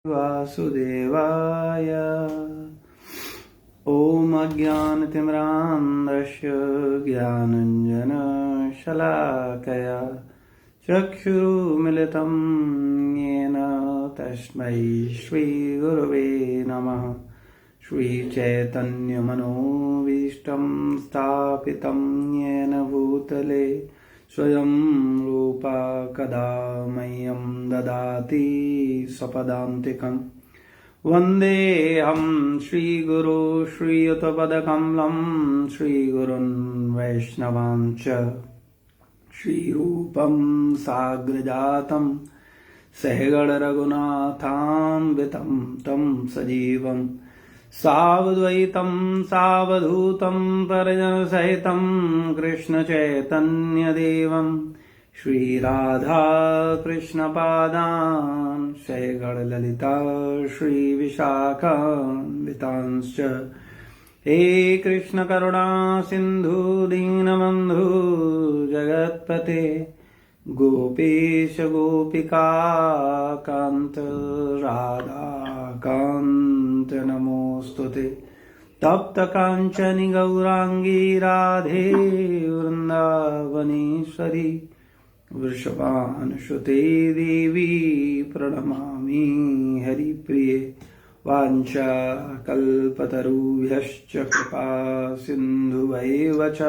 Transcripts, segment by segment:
वासुदेवाय। ॐ अज्ञानतिमिरान्धस्य ज्ञानाञ्जनशलाकया चक्षुरुन्मिलितं येन तस्मै श्रीगुरवे नमः। श्रीचैतन्यमनोभीष्टं स्थापितं येन भूतले स्वयं रूपा कदा मह्यं ददाति स्वपदान्तिकम्। वन्देऽहं श्रीगुरो श्रीयुतपदकमलं श्रीगुरुन् वैष्णवांश्च। श्रीरूपं साग्रजातं सहगणरघुनाथान्वितं तं सजीवम् सावद्वैतं सावधूतं परिजनसहितं कृष्णचैतन्यदेवं श्रीराधा कृष्णपादान् सहगणललिता श्रीविशाखान्वितांश्च। हे कृष्ण करुणा सिन्धु दीनबन्धु जगत्पते गोपेश गोपिका कान्त राधा कान्त नमोस्तुते। तप्त कांचनि गौरांगी राधे वृंदावनेश्वरी वृषभानुसुते देवी प्रणमामि हरिप्रिये। वाञ्छाकल्पतरुभ्यश्च कृपा सिन्धुभैव च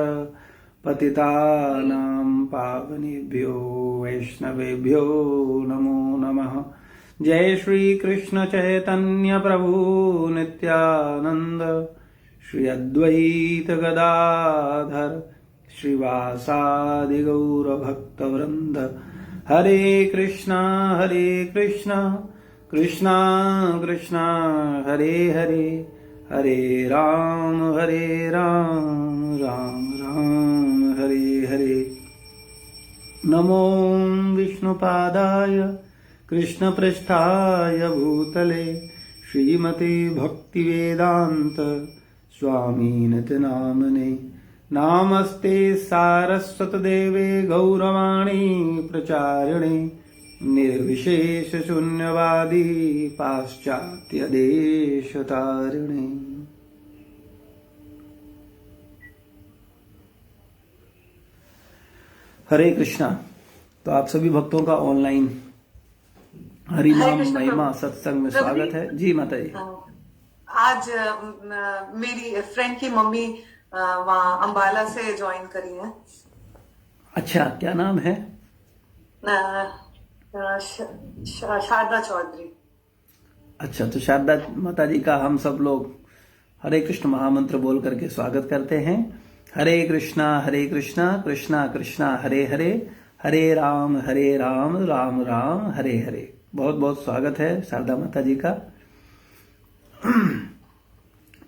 पतितानां पावनेभ्यो वैष्णवेभ्यो नमो नमः। जय श्री कृष्ण चैतन्य प्रभु नित्यानंद श्री अद्वैत गदाधर श्रीवासादि गौर भक्तवृंद। हरे कृष्णा कृष्णा कृष्णा हरे हरे, हरे राम राम राम हरे हरे। नमो विष्णुपादाय कृष्णपृष्ठाय भूतले श्रीमते भक्तिवेदांत स्वामिनिति नामने। नामस्ते सारस्वतदेवे गौरवाणी प्रचारिणे निर्विशेष शून्यवादी पाश्चात्य देशतारिणे। हरे कृष्णा। तो आप सभी भक्तों का ऑनलाइन हरिनाम महिमा सत्संग में स्वागत है जी। माता जी, आज मेरी फ्रेंड की मम्मी वहाँ अंबाला से ज्वाइन करी है। अच्छा, क्या नाम है? शारदा चौधरी। अच्छा, तो शारदा माता जी का हम सब लोग हरे कृष्ण महामंत्र बोल करके स्वागत करते हैं। हरे कृष्णा कृष्णा कृष्णा हरे हरे, हरे राम राम राम हरे हरे। बहुत बहुत स्वागत है शारदा माता जी का।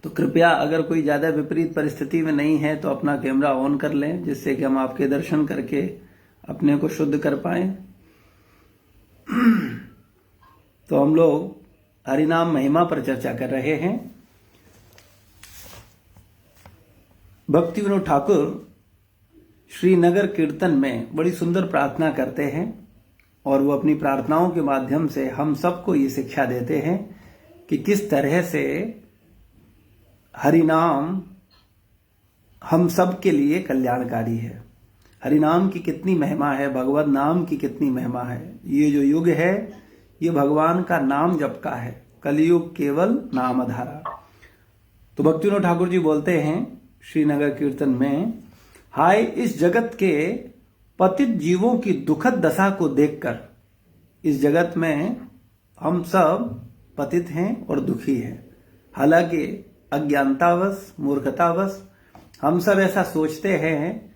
तो कृपया अगर कोई ज्यादा विपरीत परिस्थिति में नहीं है तो अपना कैमरा ऑन कर लें, जिससे कि हम आपके दर्शन करके अपने को शुद्ध कर पाएं। तो हम लोग हरिनाम महिमा पर चर्चा कर रहे हैं। भक्ति विनोद ठाकुर श्रीनगर कीर्तन में बड़ी सुंदर प्रार्थना करते हैं और वो अपनी प्रार्थनाओं के माध्यम से हम सबको ये शिक्षा देते हैं कि किस तरह से हरिनाम हम सब के लिए कल्याणकारी है। हरिनाम की कितनी महिमा है, भगवत नाम की कितनी महिमा है। ये जो युग है ये भगवान का नाम जप का है, कलयुग केवल नाम आधारा। तो भक्ति विनोद ठाकुर जी बोलते हैं श्रीनगर कीर्तन में, हाय इस जगत के पतित जीवों की दुखद दशा को देखकर, इस जगत में हम सब पतित हैं और दुखी हैं। हालांकि अज्ञानतावश मूर्खतावश हम सब ऐसा सोचते हैं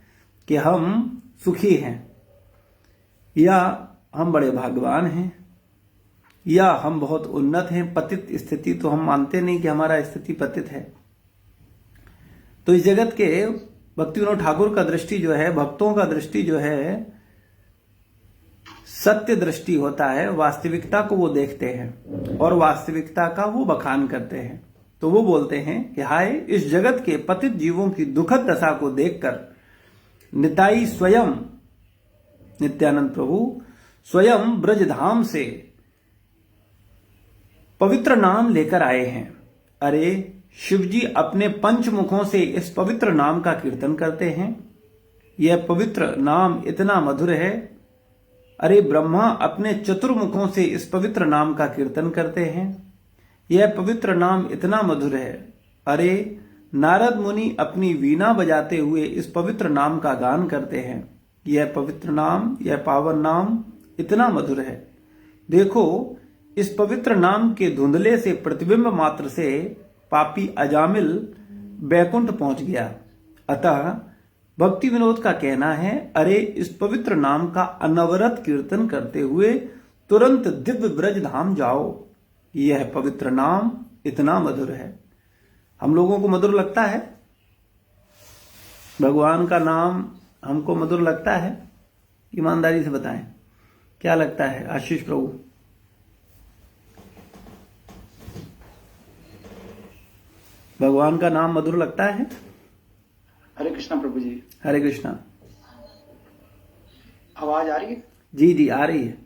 कि हम सुखी हैं, या हम बड़े भाग्यवान हैं, या हम बहुत उन्नत हैं। पतित स्थिति तो हम मानते नहीं कि हमारा स्थिति पतित है। तो इस जगत के भक्ति विनोद ठाकुर का दृष्टि जो है, भक्तों का दृष्टि जो है, सत्य दृष्टि होता है। वास्तविकता को वो देखते हैं और वास्तविकता का वो बखान करते हैं। तो वो बोलते हैं कि हाय इस जगत के पतित जीवों की दुखद दशा को देखकर निताई स्वयं, नित्यानंद प्रभु स्वयं ब्रजधाम से पवित्र नाम लेकर आए हैं। अरे शिव जी अपने पंचमुखों से इस पवित्र नाम का कीर्तन करते हैं। यह पवित्र नाम इतना मधुर है। अरे ब्रह्मा अपने चतुर्मुखों से इस पवित्र नाम का कीर्तन करते हैं। यह पवित्र नाम इतना मधुर है। अरे नारद मुनि अपनी वीणा बजाते हुए इस पवित्र नाम का गान करते हैं। यह पवित्र नाम, यह पावन नाम इतना मधुर है। देखो, इस पवित्र नाम के धुंधले से प्रतिबिंब मात्र से पापी अजामिल बैकुंठ पहुंच गया। अतः भक्ति विनोद का कहना है, अरे इस पवित्र नाम का अनवरत कीर्तन करते हुए तुरंत दिव्य ब्रज धाम जाओ। यह पवित्र नाम इतना मधुर है। हम लोगों को मधुर लगता है? भगवान का नाम हमको मधुर लगता है? ईमानदारी से बताएं, क्या लगता है? आशीष प्रभु, भगवान का नाम मधुर लगता है? हरे कृष्णा प्रभु जी। हरे कृष्णा। आवाज आ रही है? जी जी आ रही है।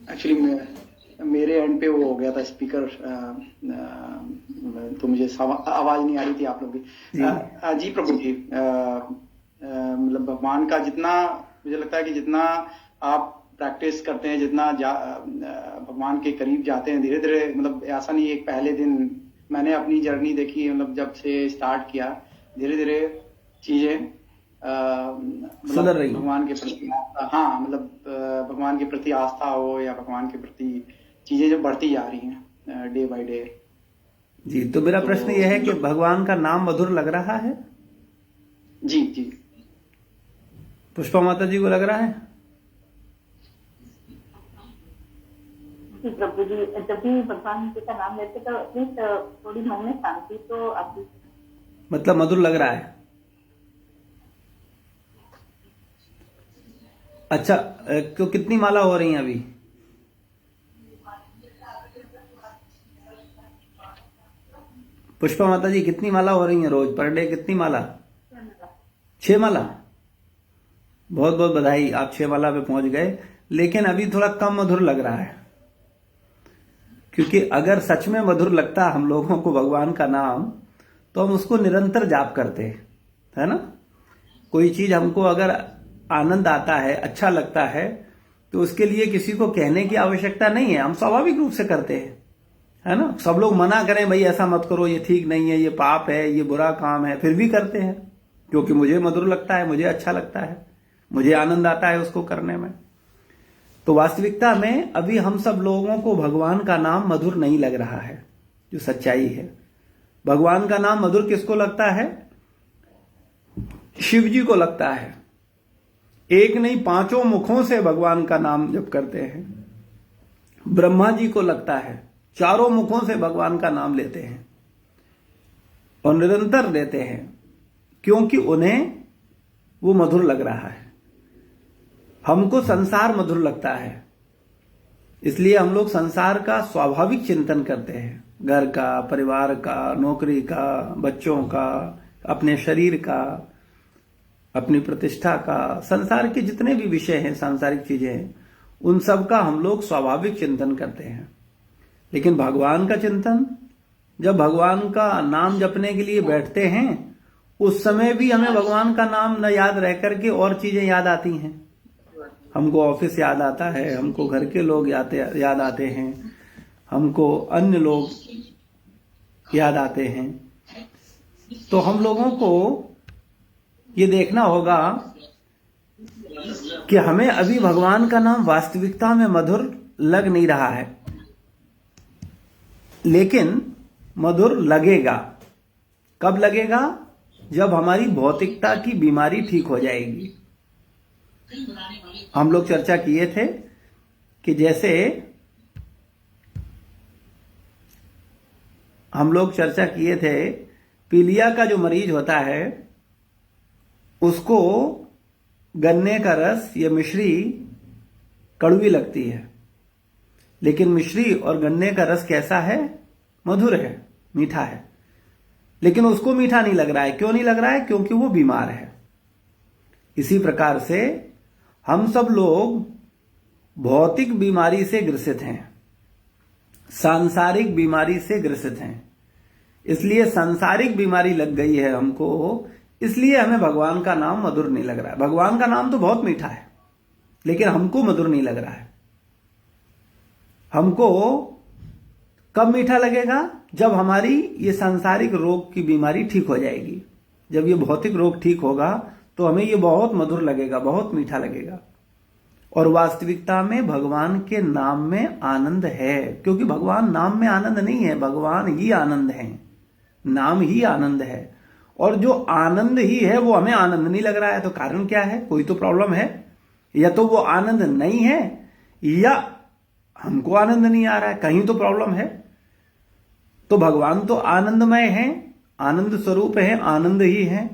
एक्चुअली मेरे एंड पे वो हो गया था स्पीकर, तो मुझे आवाज नहीं आ रही थी आप लोग की। जी प्रभु जी, मतलब भगवान का जितना मुझे लगता है कि जितना आप प्रैक्टिस करते हैं, जितना भगवान के करीब जाते हैं धीरे धीरे, मतलब ऐसा नहीं एक पहले दिन मैंने अपनी जर्नी देखी, मतलब जब से स्टार्ट किया धीरे धीरे चीजें सुधर रही भगवान के प्रति, हाँ मतलब भगवान के प्रति आस्था हो या भगवान के प्रति चीजें जो बढ़ती जा रही हैं डे बाय डे। जी, तो मेरा प्रश्न यह है कि भगवान का नाम मधुर लग रहा है? जी जी। पुष्पा माता जी को लग रहा है? प्रभु जी, जब भी भगवान जी का नाम लेते तो एटलीस्ट थोड़ी मन में शांति तो आती। मतलब मधुर लग रहा है। अच्छा, तो कितनी माला हो रही हैं अभी? पुष्पा माता जी कितनी माला हो रही हैं रोज पर डे? कितनी माला? 6 माला। बहुत बहुत बधाई, आप 6 माला पे पहुंच गए। लेकिन अभी थोड़ा कम मधुर लग रहा है, क्योंकि अगर सच में मधुर लगता हम लोगों को भगवान का नाम, तो हम उसको निरंतर जाप करते, है ना। कोई चीज हमको अगर आनंद आता है, अच्छा लगता है, तो उसके लिए किसी को कहने की आवश्यकता नहीं है, हम स्वाभाविक रूप से करते हैं, है ना। सब लोग मना करें भाई ऐसा मत करो, ये ठीक नहीं है, ये पाप है, ये बुरा काम है, फिर भी करते हैं, क्योंकि मुझे मधुर लगता है, मुझे अच्छा लगता है, मुझे आनंद आता है उसको करने में। तो वास्तविकता में अभी हम सब लोगों को भगवान का नाम मधुर नहीं लग रहा है, जो सच्चाई है। भगवान का नाम मधुर किसको लगता है? शिव जी को लगता है। एक नहीं 5 मुखों से भगवान का नाम जप करते हैं। ब्रह्मा जी को लगता है, 4 मुखों से भगवान का नाम लेते हैं और निरंतर लेते हैं, क्योंकि उन्हें वो मधुर लग रहा है। हमको संसार मधुर लगता है, इसलिए हम लोग संसार का स्वाभाविक चिंतन करते हैं, घर का, परिवार का, नौकरी का, बच्चों का, अपने शरीर का, अपनी प्रतिष्ठा का, संसार के जितने भी विषय हैं, सांसारिक चीजें हैं, उन सब का हम लोग स्वाभाविक चिंतन करते हैं। लेकिन भगवान का चिंतन, जब भगवान का नाम जपने के लिए बैठते हैं, उस समय भी हमें भगवान का नाम न याद रह करके और चीजें याद आती हैं। हमको ऑफिस याद आता है, हमको घर के लोग याद आते हैं, हमको अन्य लोग याद आते हैं। तो हम लोगों को ये देखना होगा कि हमें अभी भगवान का नाम वास्तविकता में मधुर लग नहीं रहा है, लेकिन मधुर लगेगा। कब लगेगा? जब हमारी भौतिकता की बीमारी ठीक हो जाएगी। हम लोग चर्चा किए थे कि जैसे हम लोग चर्चा किए थे, पीलिया का जो मरीज होता है उसको गन्ने का रस या मिश्री कड़वी लगती है, लेकिन मिश्री और गन्ने का रस कैसा है? मधुर है, मीठा है। लेकिन उसको मीठा नहीं लग रहा है। क्यों नहीं लग रहा है? क्योंकि वो बीमार है। इसी प्रकार से हम सब लोग भौतिक बीमारी से ग्रसित हैं, सांसारिक बीमारी से ग्रसित हैं। इसलिए सांसारिक बीमारी लग गई है हमको, इसलिए हमें भगवान का नाम मधुर नहीं लग रहा है। भगवान का नाम तो बहुत मीठा है, लेकिन हमको मधुर नहीं लग रहा है। हमको कब मीठा लगेगा? जब हमारी ये सांसारिक रोग की बीमारी ठीक हो जाएगी। जब ये भौतिक रोग ठीक होगा तो हमें ये बहुत मधुर लगेगा, बहुत मीठा लगेगा। और वास्तविकता में भगवान के नाम में आनंद है, क्योंकि भगवान नाम में आनंद नहीं है, भगवान ही आनंद है, नाम ही आनंद है। और जो आनंद ही है वो हमें आनंद नहीं लग रहा है, तो कारण क्या है? कोई तो प्रॉब्लम है। या तो वो आनंद नहीं है या हमको आनंद नहीं आ रहा है, कहीं तो प्रॉब्लम है। तो भगवान तो आनंदमय है, आनंद स्वरूप है, आनंद ही है,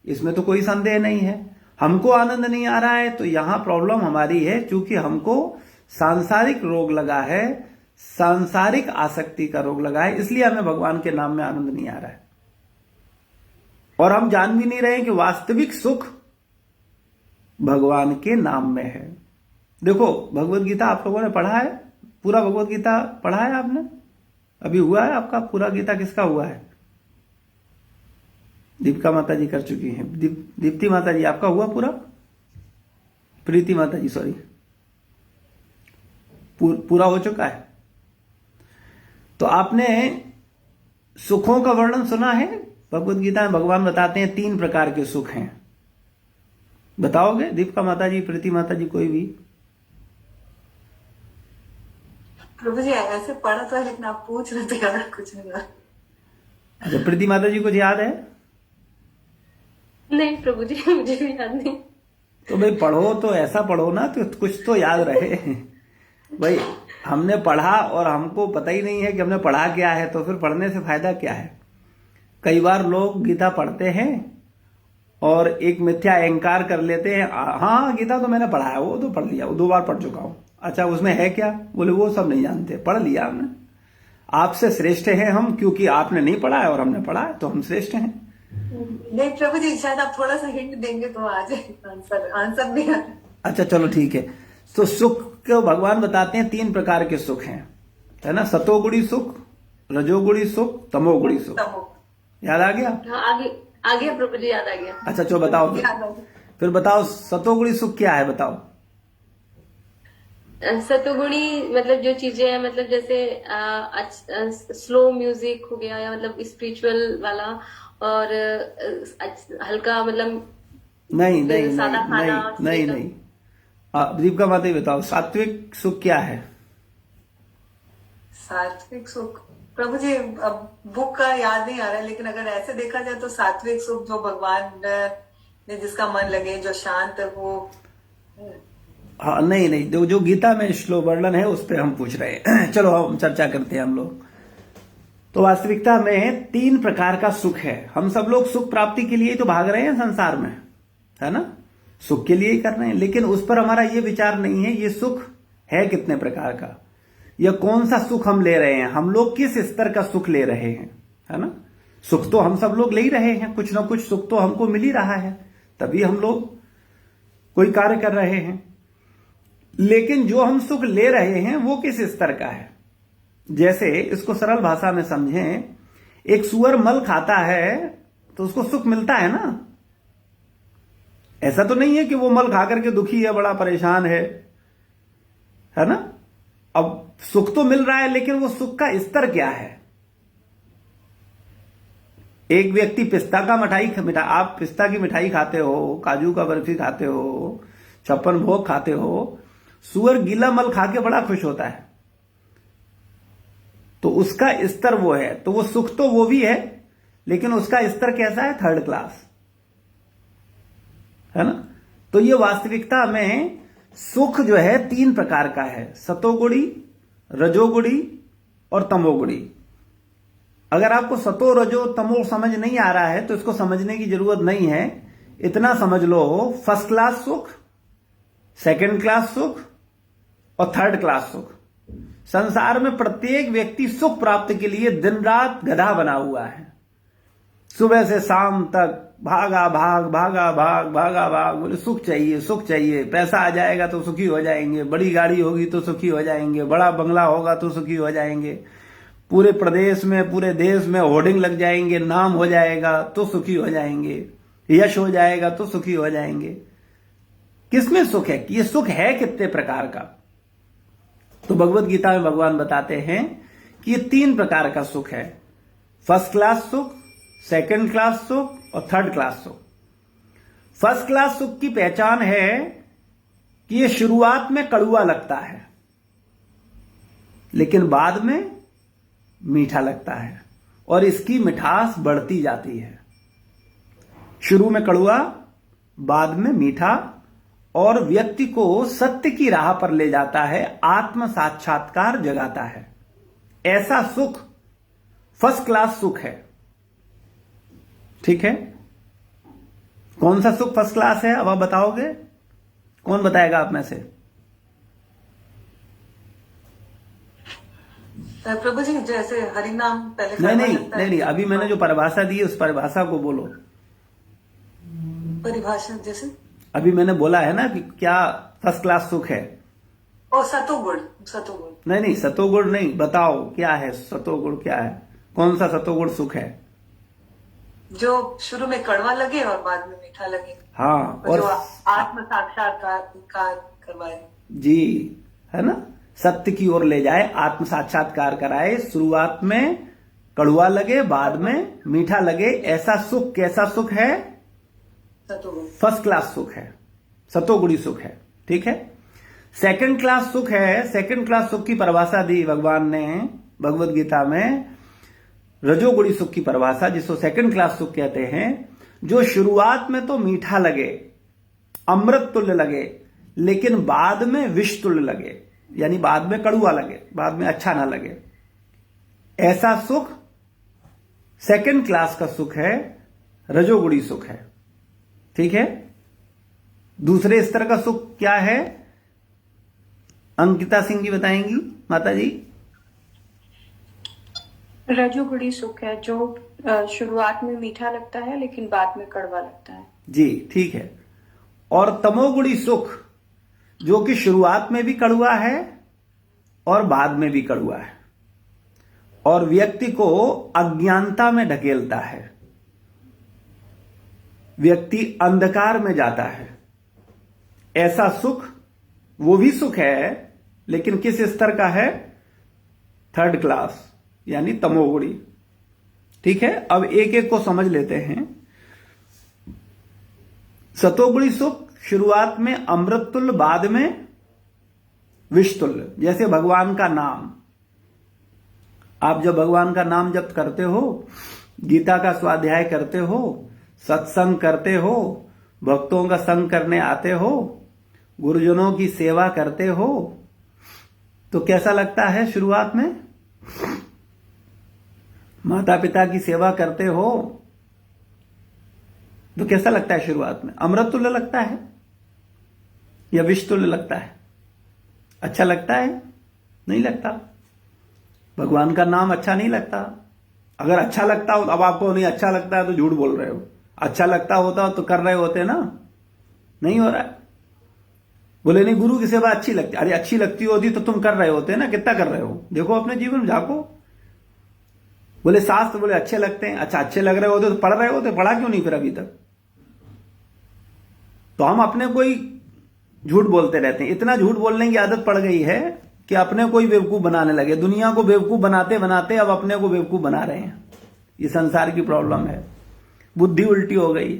इसमें तो कोई संदेह नहीं है। हमको आनंद नहीं आ रहा है तो यहां प्रॉब्लम हमारी है, क्योंकि हमको सांसारिक रोग लगा है, सांसारिक आसक्ति का रोग लगा है, इसलिए हमें भगवान के नाम में आनंद नहीं आ रहा है। और हम जान भी नहीं रहे कि वास्तविक सुख भगवान के नाम में है। देखो, भगवत गीता आप लोगों ने पढ़ा है? पूरा भगवत गीता पढ़ा है आपने? अभी हुआ है आपका पूरा गीता? किसका हुआ है? दीपिका माता जी कर चुकी हैं। दीप्ति माता जी आपका हुआ पूरा? प्रीति माता जी सॉरी, पूरा हो चुका है। तो आपने सुखों का वर्णन सुना है? भगवत गीता में भगवान बताते हैं 3 प्रकार के सुख हैं। बताओगे दीपिका माता जी, प्रीति माता जी, कोई भी? प्रभु जी ऐसे पढ़ा था, लेकिन आप पूछ रहे थे यार, कुछ नहीं यार। अच्छा, प्रीति माता जी कुछ याद है? नहीं प्रभु जी, मुझे भी याद नहीं। तो भाई पढ़ो, तो ऐसा पढ़ो ना तो कुछ तो याद रहे। भाई हमने पढ़ा और हमको पता ही नहीं है कि हमने पढ़ा क्या है, तो फिर पढ़ने से फायदा क्या है? कई बार लोग गीता पढ़ते हैं और एक मिथ्या अहंकार कर लेते हैं, हाँ गीता तो मैंने पढ़ा है, वो तो पढ़ लिया, वो 2 बार पढ़ चुका हूं। अच्छा, उसमें है क्या? बोले वो सब नहीं जानते, पढ़ लिया हमने। आपसे श्रेष्ठ हैं हम, क्योंकि आपने नहीं पढ़ा है और हमने पढ़ा है, तो हम श्रेष्ठ हैं। नहीं प्रभु जी, शायद आप थोड़ा सा हिंट देंगे तो आ जाए आंसर नहीं आ रहा। अच्छा चलो ठीक है। तो सुख को भगवान बताते हैं 3 प्रकार के सुख हैं, है ना? सतोगुणी सुख, रजोगुणी सुख, तमोगुणी सुख। याद आ गया? हाँ, आ गया प्रभु जी, याद आ गया। अच्छा चलो बताओ फिर बताओ सतोगुणी सुख क्या है, बताओ। सतोगुणी मतलब जो चीजें हैं, मतलब जैसे स्लो म्यूजिक हो गया, या मतलब स्पिरिचुअल वाला, और हल्का मतलब नहीं नहीं सादा खाना। नहीं नहीं, दीपिका माता ही बताओ, सात्विक सुख क्या है? सात्विक सुख प्रभु जी, अब बुक का याद नहीं आ रहा है, लेकिन अगर ऐसे देखा जाए तो सात्विक सुख जो भगवान ने जिसका मन लगे, जो शांत हो। हाँ नहीं नहीं, जो गीता में श्लोक वर्णन है उस पर हम पूछ रहे हैं। चलो हम चर्चा करते हैं हम लोग। तो वास्तविकता में 3 प्रकार का सुख है। हम सब लोग सुख प्राप्ति के लिए तो भाग रहे हैं संसार में, है ना? सुख के लिए ही कर रहे हैं, लेकिन उस पर हमारा ये विचार नहीं है ये सुख है कितने प्रकार का, या कौन सा सुख हम ले रहे हैं, हम लोग किस स्तर का सुख ले रहे हैं, है ना? सुख तो हम सब लोग ले ही रहे हैं, कुछ ना कुछ सुख तो हमको मिल ही रहा है, तभी हम लोग कोई कार्य कर रहे हैं। लेकिन जो हम सुख ले रहे हैं वो किस स्तर का है? जैसे इसको सरल भाषा में समझें, एक सुअर मल खाता है तो उसको सुख मिलता है ना? ऐसा तो नहीं है कि वो मल खा करके दुखी है, बड़ा परेशान है ना? अब सुख तो मिल रहा है, लेकिन वो सुख का स्तर क्या है? एक व्यक्ति पिस्ता का आप पिस्ता की मिठाई खाते हो, काजू का बर्फी खाते हो, 56 भोग खाते हो, सुअर गीला मल खा के बड़ा खुश होता है, तो उसका स्तर वो है। तो वो सुख तो वो भी है, लेकिन उसका स्तर कैसा है? 3rd क्लास, है ना? तो ये वास्तविकता में सुख जो है 3 प्रकार का है, सतोगुणी, रजोगुणी और तमोगुणी। अगर आपको सतो रजो तमो समझ नहीं आ रहा है तो इसको समझने की जरूरत नहीं है। इतना समझ लो, 1st क्लास सुख, 2nd क्लास सुख और 3rd क्लास सुख। संसार में प्रत्येक व्यक्ति सुख प्राप्त के लिए दिन रात गधा बना हुआ है। सुबह से शाम तक भागा भाग भागा भाग भागा भाग, बोले सुख चाहिए सुख चाहिए, पैसा आ जाएगा तो सुखी हो जाएंगे, बड़ी गाड़ी होगी तो सुखी हो जाएंगे, बड़ा बंगला होगा तो सुखी हो जाएंगे, पूरे प्रदेश में पूरे देश में होर्डिंग लग जाएंगे, नाम हो जाएगा तो सुखी हो जाएंगे, यश हो जाएगा तो सुखी हो जाएंगे। किसमें सुख है? ये सुख है कितने प्रकार का? तो भगवत गीता में भगवान बताते हैं कि ये 3 प्रकार का सुख है। फर्स्ट क्लास सुख, सेकंड क्लास सुख और थर्ड क्लास सुख। फर्स्ट क्लास सुख की पहचान है कि ये शुरुआत में कड़वा लगता है लेकिन बाद में मीठा लगता है और इसकी मिठास बढ़ती जाती है। शुरू में कड़वा, बाद में मीठा, और व्यक्ति को सत्य की राह पर ले जाता है, आत्म साक्षात्कार जगाता है। ऐसा सुख फर्स्ट क्लास सुख है। ठीक है? कौन सा सुख फर्स्ट क्लास है? अब आप बताओगे? कौन बताएगा आप में से? प्रभु जी, जैसे हरिनाम पहले नहीं, अभी मैंने जो परिभाषा दी है उस परिभाषा को बोलो। परिभाषा जैसे अभी मैंने बोला है ना कि क्या फर्स्ट क्लास सुख है। ओ सतोगुण। नहीं, सतोगुण नहीं, बताओ क्या है सतोगुण, क्या है? कौन सा सतोगुण सुख है? जो शुरू में कड़वा लगे और बाद में मीठा लगे। हाँ, और जो आत्म साक्षात्कार करवाए जी, है ना? सत्य की ओर ले जाए, आत्म साक्षात्कार कराए, शुरुआत में कड़वा लगे बाद में मीठा लगे। ऐसा सुख कैसा सुख है? फर्स्ट क्लास सुख है, सतोगुणी सुख है। ठीक है? सेकंड क्लास सुख है। सेकंड क्लास सुख की परिभाषा दी भगवान ने भगवत गीता में, रजोगुणी सुख की परिभाषा, जिसको सेकंड क्लास सुख कहते हैं, जो शुरुआत में तो मीठा लगे, अमृत तुल्य लगे, लेकिन बाद में विष तुल्य लगे, यानी बाद में कड़वा लगे, बाद में अच्छा ना लगे। ऐसा सुख सेकंड क्लास का सुख है, रजोगुणी सुख है। ठीक है? दूसरे स्तर का सुख क्या है? अंकिता सिंह जी बताएंगी, माता जी। रजोगुणी सुख है, जो शुरुआत में मीठा लगता है लेकिन बाद में कड़वा लगता है। जी, ठीक है। और तमोगुणी सुख, जो कि शुरुआत में भी कड़वा है और बाद में भी कड़वा है और व्यक्ति को अज्ञानता में ढकेलता है, व्यक्ति अंधकार में जाता है। ऐसा सुख, वो भी सुख है लेकिन किस स्तर का है? थर्ड क्लास, यानी तमोगुणी। ठीक है? अब एक एक को समझ लेते हैं। सतोगुणी सुख शुरुआत में अमृत तुल्य, बाद में विष तुल्य। जैसे भगवान का नाम, आप जब भगवान का नाम जप करते हो, गीता का स्वाध्याय करते हो, सत्संग करते हो, भक्तों का संग करने आते हो, गुरुजनों की सेवा करते हो, तो कैसा लगता है शुरुआत में? माता पिता की सेवा करते हो तो कैसा लगता है शुरुआत में? अमृत तुल्य लगता है या विष तुल्य लगता है? अच्छा लगता है? नहीं लगता। भगवान का नाम अच्छा नहीं लगता। अगर अच्छा लगता हो, अब आपको नहीं अच्छा लगता है तो झूठ बोल रहे हो। अच्छा लगता होता तो कर रहे होते ना, नहीं हो रहा है। बोले नहीं, गुरु की सेवा अच्छी लगती। अरे अच्छी लगती होती तो तुम कर रहे होते ना, कितना कर रहे हो? देखो अपने जीवन में झांको। बोले शास्त्र बोले अच्छे लगते हैं। अच्छा, अच्छे लग रहे होते तो पढ़ रहे होते, पढ़ा क्यों नहीं फिर अभी तक? तो हम अपने को ही झूठ बोलते रहते हैं। इतना झूठ बोलने की आदत पड़ गई है कि अपने को ही बेवकूफ बनाने लगे। दुनिया को बेवकूफ बनाते बनाते अब अपने को बेवकूफ बना रहे हैं। ये संसार की प्रॉब्लम है, बुद्धि उल्टी हो गई।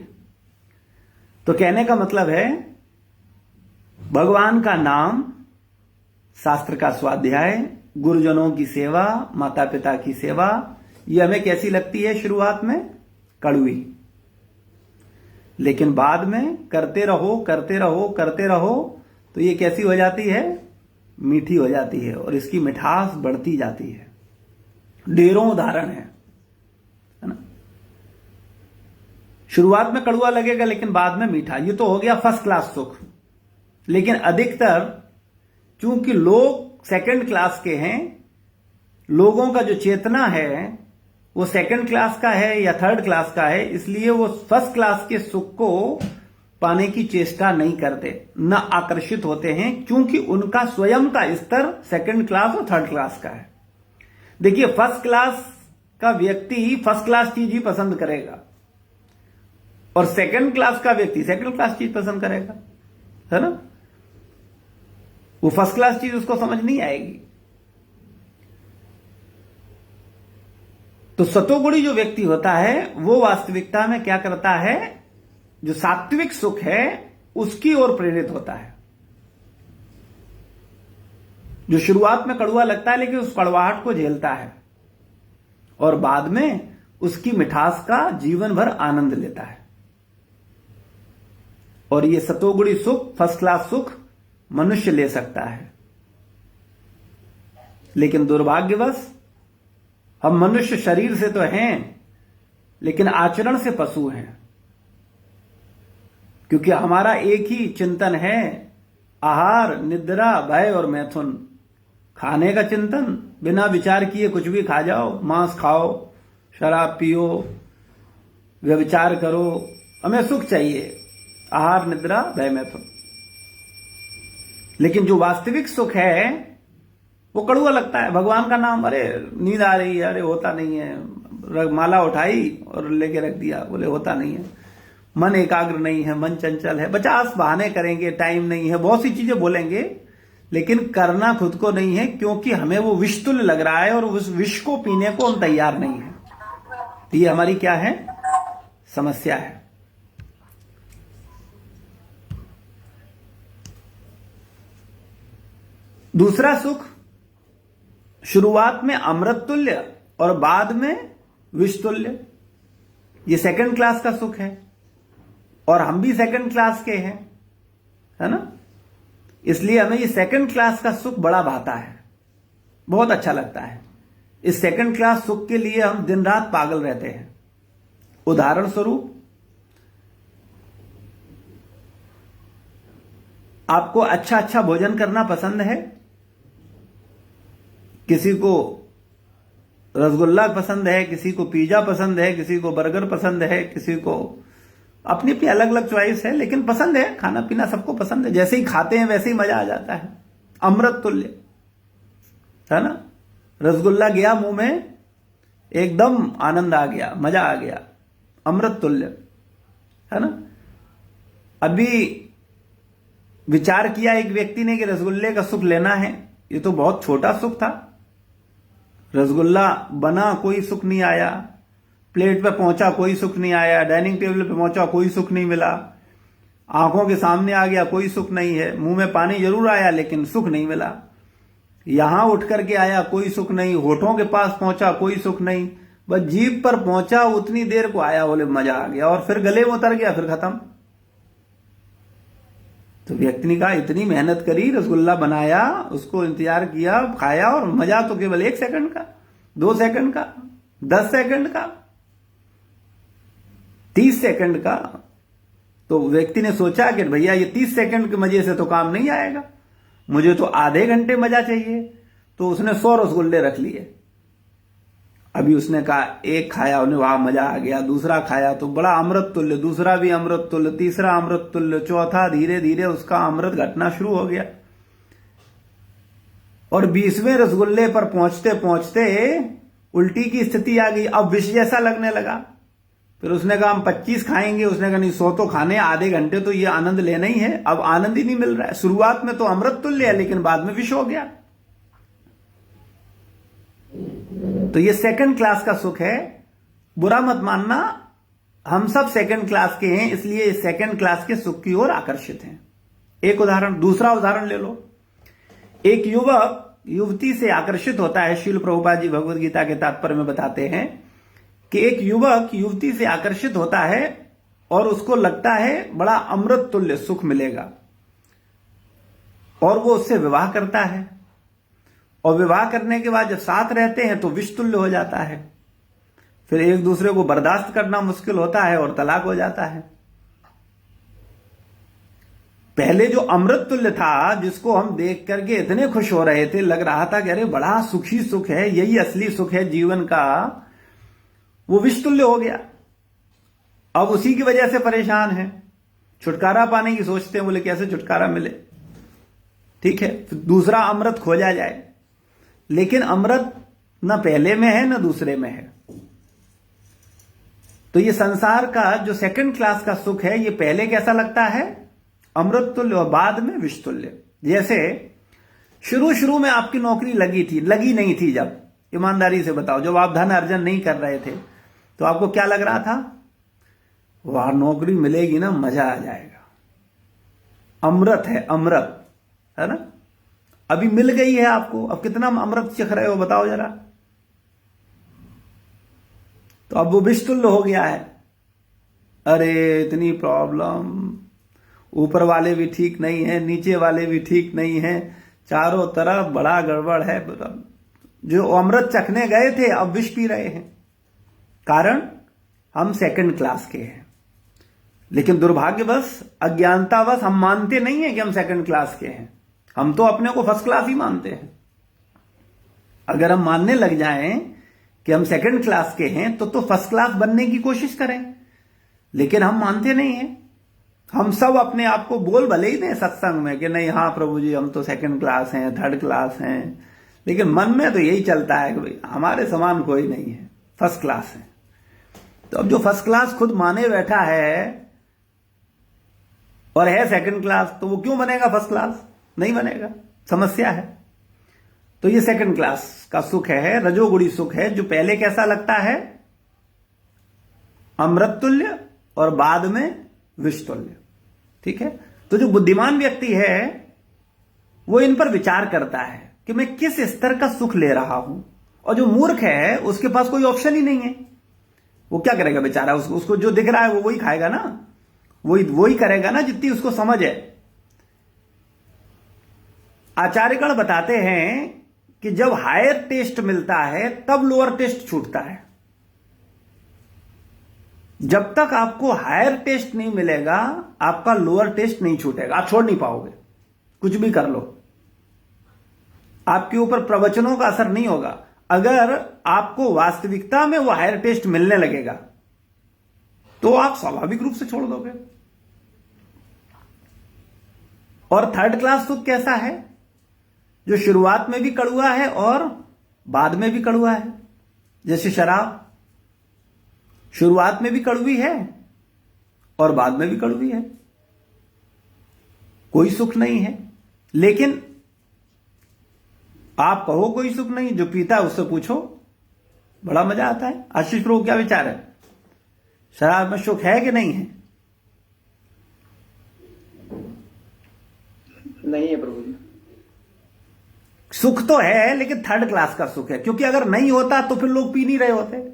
तो कहने का मतलब है, भगवान का नाम, शास्त्र का स्वाध्याय, गुरुजनों की सेवा, माता पिता की सेवा, ये हमें कैसी लगती है? शुरुआत में कड़वी, लेकिन बाद में करते रहो करते रहो करते रहो तो ये कैसी हो जाती है? मीठी हो जाती है और इसकी मिठास बढ़ती जाती है। ढेरों उदाहरण है ना? शुरुआत में कड़वा लगेगा लेकिन बाद में मीठा। ये तो हो गया फर्स्ट क्लास सुख। लेकिन अधिकतर चूंकि लोग सेकंड क्लास के हैं, लोगों का जो चेतना है वो सेकंड क्लास का है या थर्ड क्लास का है, इसलिए वो फर्स्ट क्लास के सुख को पाने की चेष्टा नहीं करते, न आकर्षित होते हैं, क्योंकि उनका स्वयं का स्तर सेकंड क्लास और थर्ड क्लास का है। देखिए, फर्स्ट क्लास का व्यक्ति फर्स्ट क्लास चीज ही पसंद करेगा और सेकंड क्लास का व्यक्ति सेकंड क्लास चीज पसंद करेगा, है ना। वो फर्स्ट क्लास चीज उसको समझ नहीं आएगी। तो सतोगुणी जो व्यक्ति होता है वो वास्तविकता में क्या करता है, जो सात्विक सुख है उसकी ओर प्रेरित होता है। जो शुरुआत में कड़वा लगता है लेकिन उस कड़वाहट को झेलता है और बाद में उसकी मिठास का जीवन भर आनंद लेता है। और ये सतोगुणी सुख, फर्स्ट क्लास सुख मनुष्य ले सकता है। लेकिन दुर्भाग्यवश हम मनुष्य शरीर से तो हैं लेकिन आचरण से पशु हैं, क्योंकि हमारा एक ही चिंतन है, आहार, निद्रा, भय और मैथुन। खाने का चिंतन, बिना विचार किए कुछ भी खा जाओ, मांस खाओ, शराब पियो, व्यभिचार करो, हमें सुख चाहिए, आहार, निद्रा, भय, मैथुन। लेकिन जो वास्तविक सुख है वो कड़वा लगता है। भगवान का नाम, अरे नींद आ रही है, अरे होता नहीं है, माला उठाई और लेके रख दिया, बोले होता नहीं है, मन एकाग्र नहीं है, मन चंचल है, 50 बहाने करेंगे, टाइम नहीं है, बहुत सी चीजें बोलेंगे, लेकिन करना खुद को नहीं है, क्योंकि हमें वो विष तुल्य लग रहा है और उस विष को पीने को हम तैयार नहीं है। तो ये हमारी क्या है, समस्या है। दूसरा सुख शुरुआत में अमृत तुल्य और बाद में विष तुल्य, ये सेकंड क्लास का सुख है और हम भी सेकंड क्लास के हैं, है ना। इसलिए हमें ये सेकंड क्लास का सुख बड़ा भाता है, बहुत अच्छा लगता है। इस सेकंड क्लास सुख के लिए हम दिन रात पागल रहते हैं। उदाहरण स्वरूप, आपको अच्छा अच्छा भोजन करना पसंद है, किसी को रसगुल्ला पसंद है, किसी को पिज्जा पसंद है, किसी को बर्गर पसंद है, किसी को अपनी अपनी अलग अलग चॉइस है, लेकिन पसंद है, खाना पीना सबको पसंद है। जैसे ही खाते हैं वैसे ही मजा आ जाता है, अमृत तुल्य, है ना। रसगुल्ला गया मुंह में, एकदम आनंद आ गया, मजा आ गया, अमृत तुल्य, है ना। अभी विचार किया एक व्यक्ति ने कि रसगुल्ले का सुख लेना है, ये तो बहुत छोटा सुख था। रसगुल्ला बना, कोई सुख नहीं आया, प्लेट पे पहुंचा, कोई सुख नहीं आया, डाइनिंग टेबल पे पहुंचा, कोई सुख नहीं मिला, आंखों के सामने आ गया, कोई सुख नहीं है, मुंह में पानी जरूर आया लेकिन सुख नहीं मिला, यहां उठ करके आया, कोई सुख नहीं, होठों के पास पहुंचा, कोई सुख नहीं, बस जीभ पर पहुंचा, उतनी देर को आया, बोले मजा आ गया, और फिर गले में उतर गया, फिर खत्म। तो व्यक्ति ने कहा, इतनी मेहनत करी, रसगुल्ला बनाया, उसको इंतजार किया, खाया, और मजा तो केवल 1 सेकंड का, 2 सेकंड का, 10 सेकंड का, 30 सेकंड का। तो व्यक्ति ने सोचा कि भैया ये 30 सेकंड के मजे से तो काम नहीं आएगा, मुझे तो आधे घंटे मजा चाहिए। तो उसने 100 रसगुल्ले रख लिए। अभी उसने कहा, एक खाया, उन्हें वहां मजा आ गया, दूसरा खाया तो बड़ा अमृत तुल्य, दूसरा भी अमृत तुल्य, तीसरा अमृत तुल्य, चौथा, धीरे धीरे उसका अमृत घटना शुरू हो गया। और 20वें रसगुल्ले पर पहुंचते पहुंचते उल्टी की स्थिति आ गई, अब विष जैसा लगने लगा। फिर उसने कहा, हम 25 खाएंगे। उसने कहा, नहीं, 100 तो खाने, आधे घंटे तो ये आनंद लेना ही है। अब आनंद ही नहीं मिल रहा है। शुरुआत में तो अमृत तुल्य है लेकिन बाद में विष हो गया। तो ये सेकंड क्लास का सुख है, बुरा मत मानना, हम सब सेकंड क्लास के हैं, इसलिए सेकंड क्लास के सुख की ओर आकर्षित हैं। एक उदाहरण, दूसरा उदाहरण ले लो। एक युवक युवती से आकर्षित होता है। श्रील प्रभुपाद जी भगवद गीता के तात्पर्य में बताते हैं कि एक युवक युवती से आकर्षित होता है और उसको लगता है बड़ा अमृत तुल्य सुख मिलेगा, और वो उससे विवाह करता है। और विवाह करने के बाद जब साथ रहते हैं तो विष तुल्य हो जाता है। फिर एक दूसरे को बर्दाश्त करना मुश्किल होता है और तलाक हो जाता है। पहले जो अमृत तुल्य था, जिसको हम देख करके इतने खुश हो रहे थे, लग रहा था कि अरे बड़ा सुखी सुख है, यही असली सुख है जीवन का, वो विष तुल्य हो गया। अब उसी की वजह से परेशान है, छुटकारा पाने की सोचते हैं, बोले कैसे छुटकारा मिले। ठीक है, फिर दूसरा अमृत खोजा जाए, लेकिन अमृत न पहले में है न दूसरे में है। तो ये संसार का जो सेकंड क्लास का सुख है, ये पहले कैसा लगता है? अमृत तुल्य, और बाद में विष तुल्य। जैसे शुरू में आपकी नौकरी लगी नहीं थी, जब ईमानदारी से बताओ, जब आप धन अर्जन नहीं कर रहे थे, तो आपको क्या लग रहा था? वहां नौकरी मिलेगी ना, मजा आ जाएगा, अमृत है, अमृत है ना। अभी मिल गई है आपको, अब कितना अमृत चख रहे हो बताओ जरा। तो अब वो विष तुल्य हो गया है। अरे इतनी प्रॉब्लम, ऊपर वाले भी ठीक नहीं है, नीचे वाले भी ठीक नहीं है, चारों तरफ बड़ा गड़बड़ है। जो अमृत चखने गए थे अब विष पी रहे हैं, कारण हम सेकंड क्लास के हैं। लेकिन दुर्भाग्यवश, अज्ञानतावश हम मानते नहीं है कि हम सेकंड क्लास के हैं, हम तो अपने को फर्स्ट क्लास ही मानते हैं। अगर हम मानने लग जाएं कि हम सेकंड क्लास के हैं तो फर्स्ट क्लास बनने की कोशिश करें, लेकिन हम मानते नहीं हैं। हम सब अपने आप को बोल भले ही दें सत्संग में कि नहीं, हाँ प्रभु जी हम तो सेकंड क्लास हैं, थर्ड क्लास हैं, लेकिन मन में तो यही चलता है कि भाई हमारे समान कोई नहीं है, फर्स्ट क्लास है। तो अब जो फर्स्ट क्लास खुद माने बैठा है और है सेकंड क्लास, तो वो क्यों बनेगा फर्स्ट क्लास? नहीं बनेगा, समस्या है। तो ये सेकंड क्लास का सुख है, रजोगुणी सुख है, जो पहले कैसा लगता है? अमृत तुल्य, और बाद में विष तुल्य। ठीक है, तो जो बुद्धिमान व्यक्ति है वो इन पर विचार करता है कि मैं किस स्तर का सुख ले रहा हूं, और जो मूर्ख है उसके पास कोई ऑप्शन ही नहीं है। वो क्या करेगा बेचारा? उसको जो दिख रहा है वो वही खाएगा ना, वही करेगा ना जितनी उसको समझ है। आचार्यगण बताते हैं कि जब हायर टेस्ट मिलता है तब लोअर टेस्ट छूटता है। जब तक आपको हायर टेस्ट नहीं मिलेगा, आपका लोअर टेस्ट नहीं छूटेगा, आप छोड़ नहीं पाओगे, कुछ भी कर लो। आपके ऊपर प्रवचनों का असर नहीं होगा। अगर आपको वास्तविकता में वो हायर टेस्ट मिलने लगेगा तो आप स्वाभाविक रूप से छोड़ दोगे। और थर्ड क्लास सुख कैसा है? जो शुरुआत में भी कड़वा है और बाद में भी कड़वा है। जैसे शराब शुरुआत में भी कड़वी है और बाद में भी कड़वी है, कोई सुख नहीं है। लेकिन आप कहो कोई सुख नहीं, जो पीता है उससे पूछो, बड़ा मजा आता है। आशीष प्रभु क्या विचार है, शराब में सुख है कि नहीं है? नहीं है प्रभु जी। सुख तो है, लेकिन थर्ड क्लास का सुख है, क्योंकि अगर नहीं होता तो फिर लोग पी नहीं रहे होते।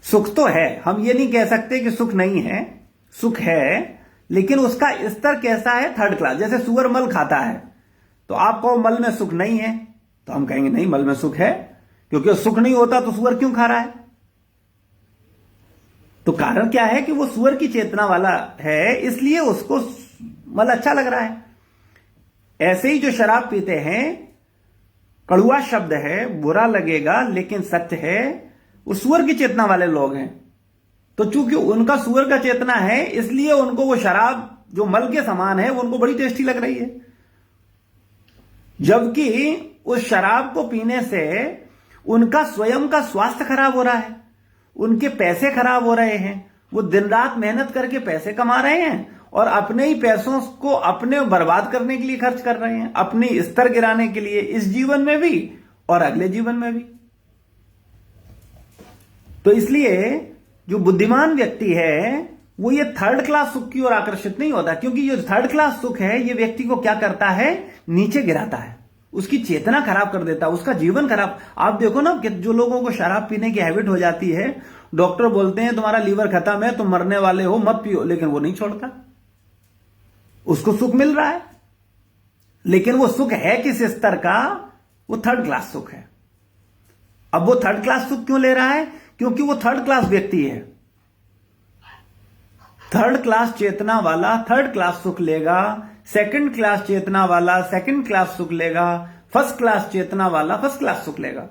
सुख तो है, हम ये नहीं कह सकते कि सुख नहीं है, सुख है, लेकिन उसका स्तर कैसा है? Third class. जैसे सुअर मल खाता है, तो आप कहो मल में सुख नहीं है, तो हम कहेंगे नहीं, मल में सुख है, क्योंकि सुख नहीं होता तो सुअर क्यों खा रहा है? तो कारण क्या है कि वो सुअर की चेतना वाला है, इसलिए उसको मल अच्छा लग रहा है। ऐसे ही जो शराब पीते हैं, कड़वा शब्द है, बुरा लगेगा, लेकिन सत्य है, वो सुअर की चेतना वाले लोग हैं। तो चूंकि उनका सुअर का चेतना है, इसलिए उनको वो शराब जो मल के समान है वो उनको बड़ी टेस्टी लग रही है। जबकि उस शराब को पीने से उनका स्वयं का स्वास्थ्य खराब हो रहा है, उनके पैसे खराब हो रहे हैं, वो दिन रात मेहनत करके पैसे कमा रहे हैं और अपने ही पैसों को अपने बर्बाद करने के लिए खर्च कर रहे हैं, अपनी स्तर गिराने के लिए, इस जीवन में भी और अगले जीवन में भी। तो इसलिए जो बुद्धिमान व्यक्ति है वो ये थर्ड क्लास सुख की ओर आकर्षित नहीं होता, क्योंकि ये थर्ड क्लास सुख है ये व्यक्ति को क्या करता है? नीचे गिराता है, उसकी चेतना खराब कर देता है, उसका जीवन खराब। आप देखो ना कि जो लोगों को शराब पीने की हैबिट हो जाती है, डॉक्टर बोलते हैं तुम्हारा लीवर खत्म है, तुम मरने वाले हो, मत पियो, लेकिन वो नहीं छोड़ता, उसको सुख मिल रहा है। लेकिन वो सुख है किस स्तर का? वो थर्ड क्लास सुख है। अब वो थर्ड क्लास सुख क्यों ले रहा है? क्योंकि वो थर्ड क्लास व्यक्ति है। थर्ड क्लास चेतना वाला थर्ड क्लास सुख लेगा, सेकंड क्लास चेतना वाला सेकंड क्लास सुख लेगा, फर्स्ट क्लास चेतना वाला फर्स्ट क्लास सुख लेगा।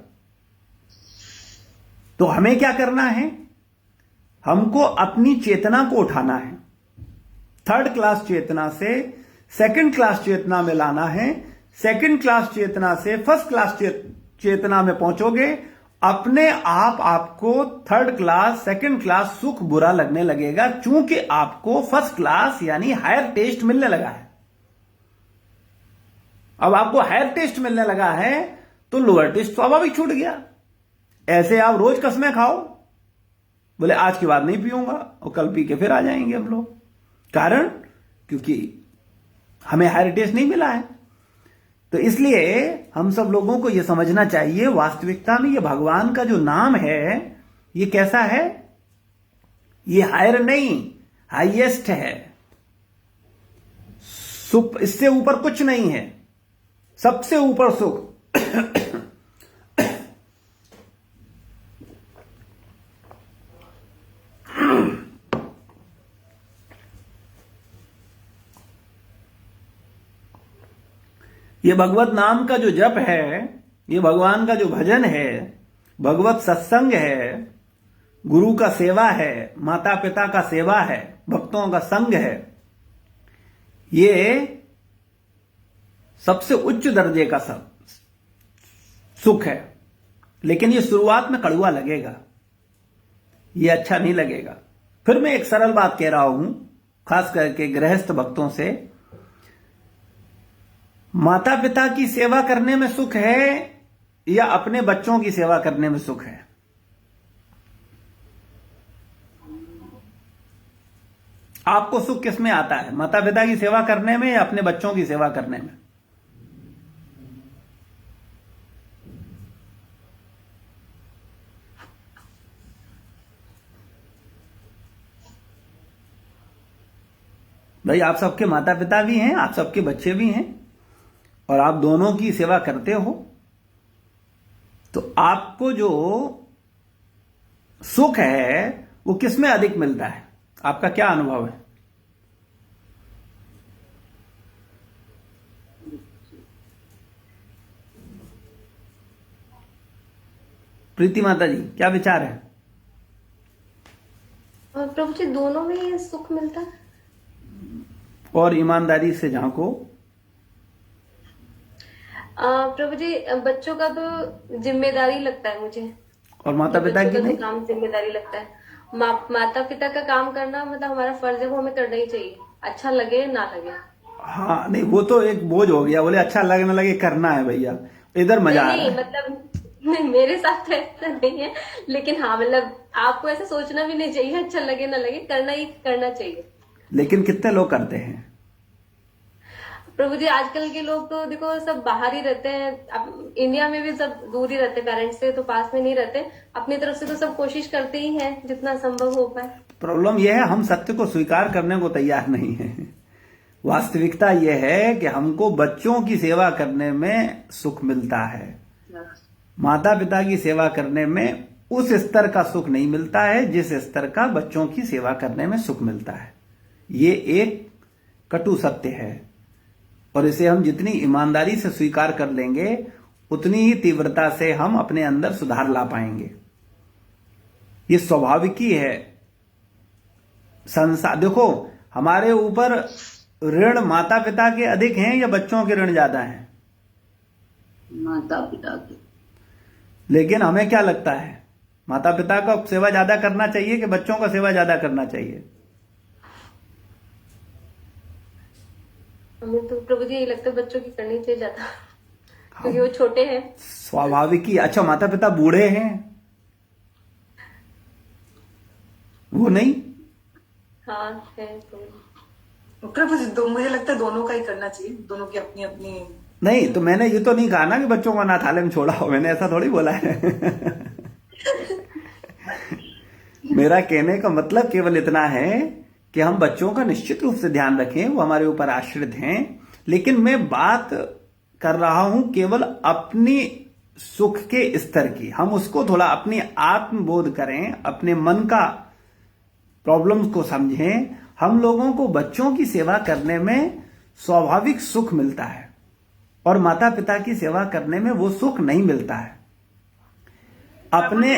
तो हमें क्या करना है? हमको अपनी चेतना को उठाना है, थर्ड क्लास चेतना से सेकंड क्लास चेतना में लाना है, सेकंड क्लास चेतना से फर्स्ट क्लास चेतना में पहुंचोगे, अपने आप आपको थर्ड क्लास सेकंड क्लास सुख बुरा लगने लगेगा, चूंकि आपको फर्स्ट क्लास यानी हायर टेस्ट मिलने लगा है। अब आपको हायर टेस्ट मिलने लगा है तो लोअर टेस्ट स्वाभाविक छूट गया। ऐसे आप रोज कसमें खाओ, बोले आज के बाद नहीं पीऊंगा, और कल पी के फिर आ जाएंगे हम लोग। कारण क्योंकि हमें हायर टेस्ट नहीं मिला है। तो इसलिए हम सब लोगों को यह समझना चाहिए, वास्तविकता में ये भगवान का जो नाम है ये कैसा है? ये हायर नहीं, हाईएस्ट है। सुख, इससे ऊपर कुछ नहीं है, सबसे ऊपर सुख। ये भगवत नाम का जो जप है, ये भगवान का जो भजन है, भगवत सत्संग है, गुरु का सेवा है, माता पिता का सेवा है, भक्तों का संग है, ये सबसे उच्च दर्जे का सब सुख है। लेकिन ये शुरुआत में कड़वा लगेगा, ये अच्छा नहीं लगेगा। फिर मैं एक सरल बात कह रहा हूं, खास करके गृहस्थ भक्तों से, माता पिता की सेवा करने में सुख है या अपने बच्चों की सेवा करने में सुख है? आपको सुख किस में आता है, माता पिता की सेवा करने में या अपने बच्चों की सेवा करने में? भाई आप सबके माता पिता भी हैं, आप सबके बच्चे भी हैं, और आप दोनों की सेवा करते हो, तो आपको जो सुख है वो किसमें अधिक मिलता है? आपका क्या अनुभव है? प्रीति माता जी, क्या विचार है? प्रभु जी, दोनों में ये सुख मिलता है। और ईमानदारी से झांको। प्रभु जी, बच्चों का तो जिम्मेदारी लगता है मुझे, और माता पिता की नहीं? काम जिम्मेदारी लगता है। माता पिता का काम करना मतलब हमारा फर्ज है, वो हमें करना ही चाहिए, अच्छा लगे ना लगे। हाँ नहीं, वो तो एक बोझ हो गया, बोले अच्छा लगे ना लगे करना है भैया, इधर मजा आ रहा है। मतलब मेरे साथ तो ऐसा नहीं है, लेकिन हाँ मतलब आपको ऐसा सोचना भी नहीं चाहिए, अच्छा लगे ना लगे करना ही करना चाहिए। लेकिन कितने लोग करते हैं? प्रभु जी, आजकल के लोग तो देखो सब बाहर ही रहते हैं, अब इंडिया में भी सब दूर ही रहते, पेरेंट्स से तो पास में नहीं रहते। अपनी तरफ से तो सब कोशिश करते ही हैं जितना संभव हो पाए। प्रॉब्लम यह है, हम सत्य को स्वीकार करने को तैयार नहीं है। वास्तविकता यह है कि हमको बच्चों की सेवा करने में सुख मिलता है, माता पिता की सेवा करने में उस स्तर का सुख नहीं मिलता है जिस स्तर का बच्चों की सेवा करने में सुख मिलता है। ये एक कटु सत्य है, और इसे हम जितनी ईमानदारी से स्वीकार कर लेंगे उतनी ही तीव्रता से हम अपने अंदर सुधार ला पाएंगे। ये स्वाभाविक ही है। संसार देखो, हमारे ऊपर ऋण माता पिता के अधिक हैं या बच्चों के ऋण ज्यादा हैं? माता पिता के। लेकिन हमें क्या लगता है, माता पिता का सेवा ज्यादा करना चाहिए कि बच्चों का सेवा ज्यादा करना चाहिए? हमें तो प्रभु जी यही लगता है बच्चों की करनी चाहिए ज्यादा, क्योंकि वो छोटे हैं। स्वाभाविक ही। अच्छा, माता पिता बूढ़े हैं, वो नहीं? हाँ है प्रभु जी, मुझे लगता है दोनों का ही करना चाहिए, दोनों की अपनी अपनी। नहीं, तो मैंने ये तो नहीं कहा ना कि बच्चों को अनाथालय में छोड़ा हो, मैंने ऐसा थोड़ी बोला है। मेरा कहने का मतलब केवल इतना है कि हम बच्चों का निश्चित रूप से ध्यान रखें, वो हमारे ऊपर आश्रित हैं, लेकिन मैं बात कर रहा हूं केवल अपनी सुख के स्तर की। हम उसको थोड़ा अपनी आत्मबोध करें, अपने मन का प्रॉब्लम्स को समझें। हम लोगों को बच्चों की सेवा करने में स्वाभाविक सुख मिलता है, और माता पिता की सेवा करने में वो सुख नहीं मिलता है। अपने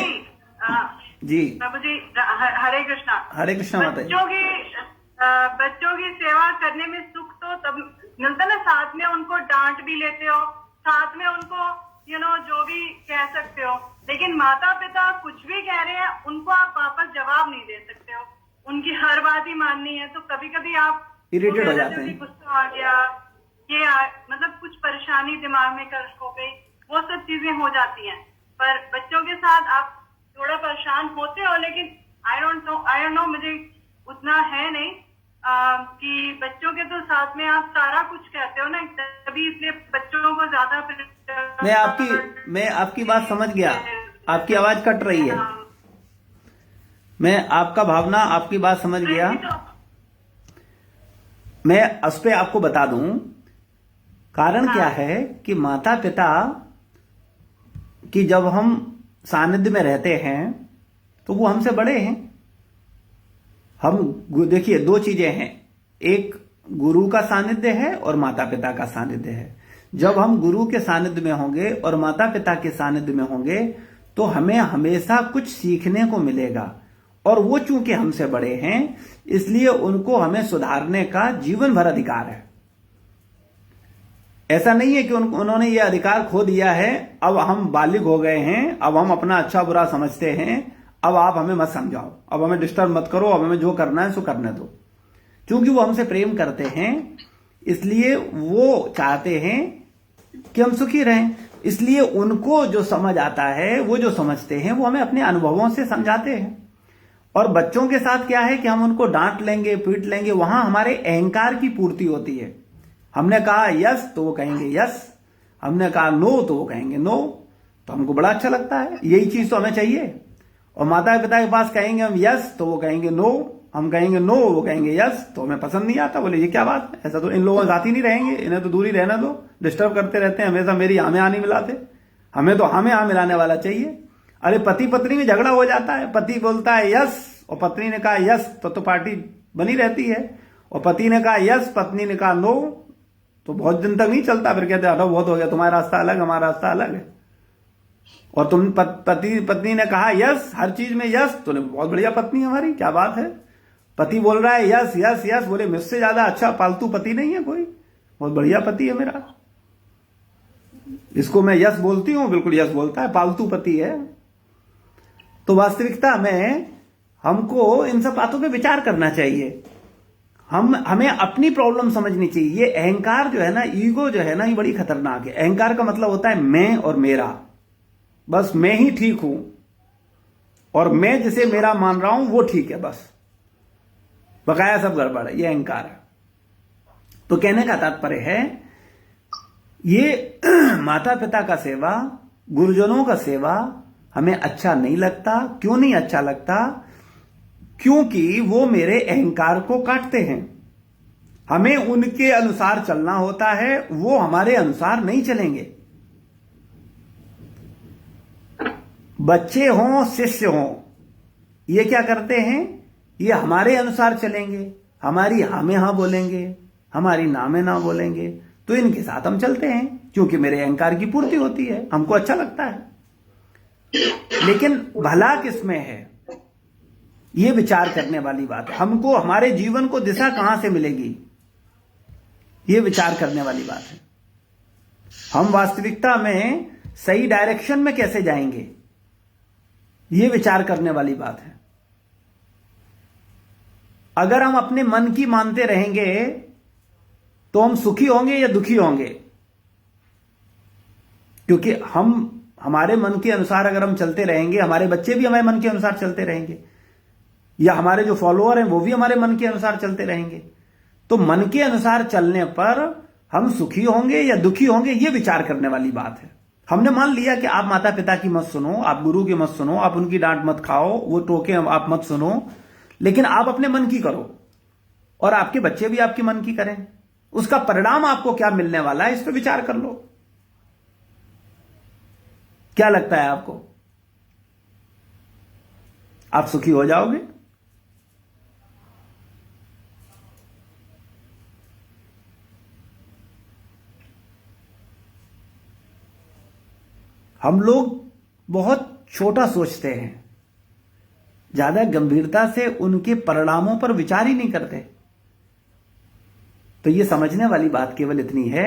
हाँ जी प्रभु जी, हरे कृष्णा। हरे कृष्णा माता जी। बच्चों की सेवा करने में सुख तो तब मिलता ना, साथ में उनको डांट भी लेते हो, साथ में उनको जो भी कह सकते हो, लेकिन माता पिता कुछ भी कह रहे हैं उनको आप वापस जवाब नहीं दे सकते हो, उनकी हर बात ही माननी है। तो कभी कभी आप इरिटेट हो जाते हैं, गुस्सा आ गया, मतलब कुछ परेशानी दिमाग में हो गई, वो सब चीजें हो जाती हैं। पर बच्चों के साथ आप थोड़ा परेशान होते हो, लेकिन आई डोंट नो मुझे उतना है नहीं कि बच्चों के तो साथ में आप सारा कुछ कहते हो ना, तभी इसलिए बच्चों को ज्यादा मैं आपकी बात समझ गया, आपकी आवाज कट रही है, मैं आपका भावना, आपकी बात समझ गया। मैं उस पे आपको बता दूं कारण क्या है कि माता पिता की जब हम सानिध्य में रहते हैं तो वो हमसे बड़े हैं। हम देखिए, दो चीजें हैं, एक गुरु का सानिध्य है और माता पिता का सानिध्य है। जब हम गुरु के सानिध्य में होंगे और माता पिता के सानिध्य में होंगे तो हमें हमेशा कुछ सीखने को मिलेगा, और वो चूंकि हमसे बड़े हैं इसलिए उनको हमें सुधारने का जीवन भर अधिकार है। ऐसा नहीं है कि उन्होंने ये अधिकार खो दिया है, अब हम बालिग हो गए हैं, अब हम अपना अच्छा बुरा समझते हैं, अब आप हमें मत समझाओ, अब हमें डिस्टर्ब मत करो, अब हमें जो करना है सो करने दो। क्योंकि वो हमसे प्रेम करते हैं इसलिए वो चाहते हैं कि हम सुखी रहें, इसलिए उनको जो समझ आता है, वो जो समझते हैं वो हमें अपने अनुभवों से समझाते हैं। और बच्चों के साथ क्या है कि हम उनको डांट लेंगे, पीट लेंगे, वहां हमारे अहंकार की पूर्ति होती है। हमने कहा यस तो वो कहेंगे यस, हमने कहा नो तो वो कहेंगे नो, तो हमको बड़ा अच्छा लगता है, यही चीज तो हमें चाहिए। और माता पिता के पास कहेंगे हम यस तो वो कहेंगे नो, हम कहेंगे नो वो कहेंगे यस, तो हमें पसंद नहीं आता। बोले ये क्या बात है, ऐसा तो इन लोगों के साथ ही नहीं रहेंगे, इन्हें तो दूर ही रहना दो, डिस्टर्ब करते रहते हैं हमेशा, मेरी हमें आ नहीं मिलाते, हमें तो हमें आ मिलाने वाला चाहिए। अरे पति पत्नी में झगड़ा हो जाता है, पति बोलता है यस और पत्नी ने कहा यस, तो पार्टी बनी रहती है, और पति ने कहा यस, पत्नी ने कहा नो, तो बहुत दिन तक नहीं चलता, फिर कहते हटो बहुत हो गया, तुम्हारा रास्ता अलग हमारा रास्ता अलग है। और तुम पत्नी ने कहा यस, हर चीज में यस, तो बहुत बढ़िया पत्नी हमारी, क्या बात है। पति बोल रहा है यस यस यस, बोले मुझसे ज्यादा अच्छा पालतू पति नहीं है कोई, बहुत बढ़िया पति है मेरा, इसको मैं यस बोलती हूं, बिल्कुल यस बोलता है, पालतू पति है। तो वास्तविकता में हमको इन सब बातों पे विचार करना चाहिए, हमें अपनी प्रॉब्लम समझनी चाहिए। ये अहंकार जो है ना, ईगो जो है ना, ये बड़ी खतरनाक है। अहंकार का मतलब होता है मैं और मेरा, बस मैं ही ठीक हूं और मैं जिसे मेरा मान रहा हूं वो ठीक है, बस बकाया सब गड़बड़ है, ये अहंकार है। तो कहने का तात्पर्य है ये माता पिता का सेवा, गुरुजनों का सेवा हमें अच्छा नहीं लगता। क्यों नहीं अच्छा लगता? क्योंकि वो मेरे अहंकार को काटते हैं। हमें उनके अनुसार चलना होता है, वो हमारे अनुसार नहीं चलेंगे। बच्चे हों शिष्य हों, ये क्या करते हैं, ये हमारे अनुसार चलेंगे, हमारी हाँ में हाँ बोलेंगे, हमारी ना में ना बोलेंगे, तो इनके साथ हम चलते हैं क्योंकि मेरे अहंकार की पूर्ति होती है, हमको अच्छा लगता है। लेकिन भला किसमें है, ये विचार करने वाली बात है। हमको हमारे जीवन को दिशा कहां से मिलेगी, ये विचार करने वाली बात है। हम वास्तविकता में सही डायरेक्शन में कैसे जाएंगे, ये विचार करने वाली बात है। अगर हम अपने मन की मानते रहेंगे तो हम सुखी होंगे या दुखी होंगे? क्योंकि हमारे मन के अनुसार अगर हम चलते रहेंगे, हमारे बच्चे भी हमारे मन के अनुसार चलते रहेंगे, या हमारे जो फॉलोअर हैं वो भी हमारे मन के अनुसार चलते रहेंगे। तो मन के अनुसार चलने पर हम सुखी होंगे या दुखी होंगे, ये विचार करने वाली बात है। हमने मान लिया कि आप माता पिता की मत सुनो, आप गुरु की मत सुनो, आप उनकी डांट मत खाओ, वो टोके आप मत सुनो, लेकिन आप अपने मन की करो और आपके बच्चे भी आपके मन की करें। उसका परिणाम आपको क्या मिलने वाला है, इस पर विचार कर लो। क्या लगता है आपको, आप सुखी हो जाओगे? हम लोग बहुत छोटा सोचते हैं, ज्यादा गंभीरता से उनके परिणामों पर विचार ही नहीं करते। तो ये समझने वाली बात केवल इतनी है,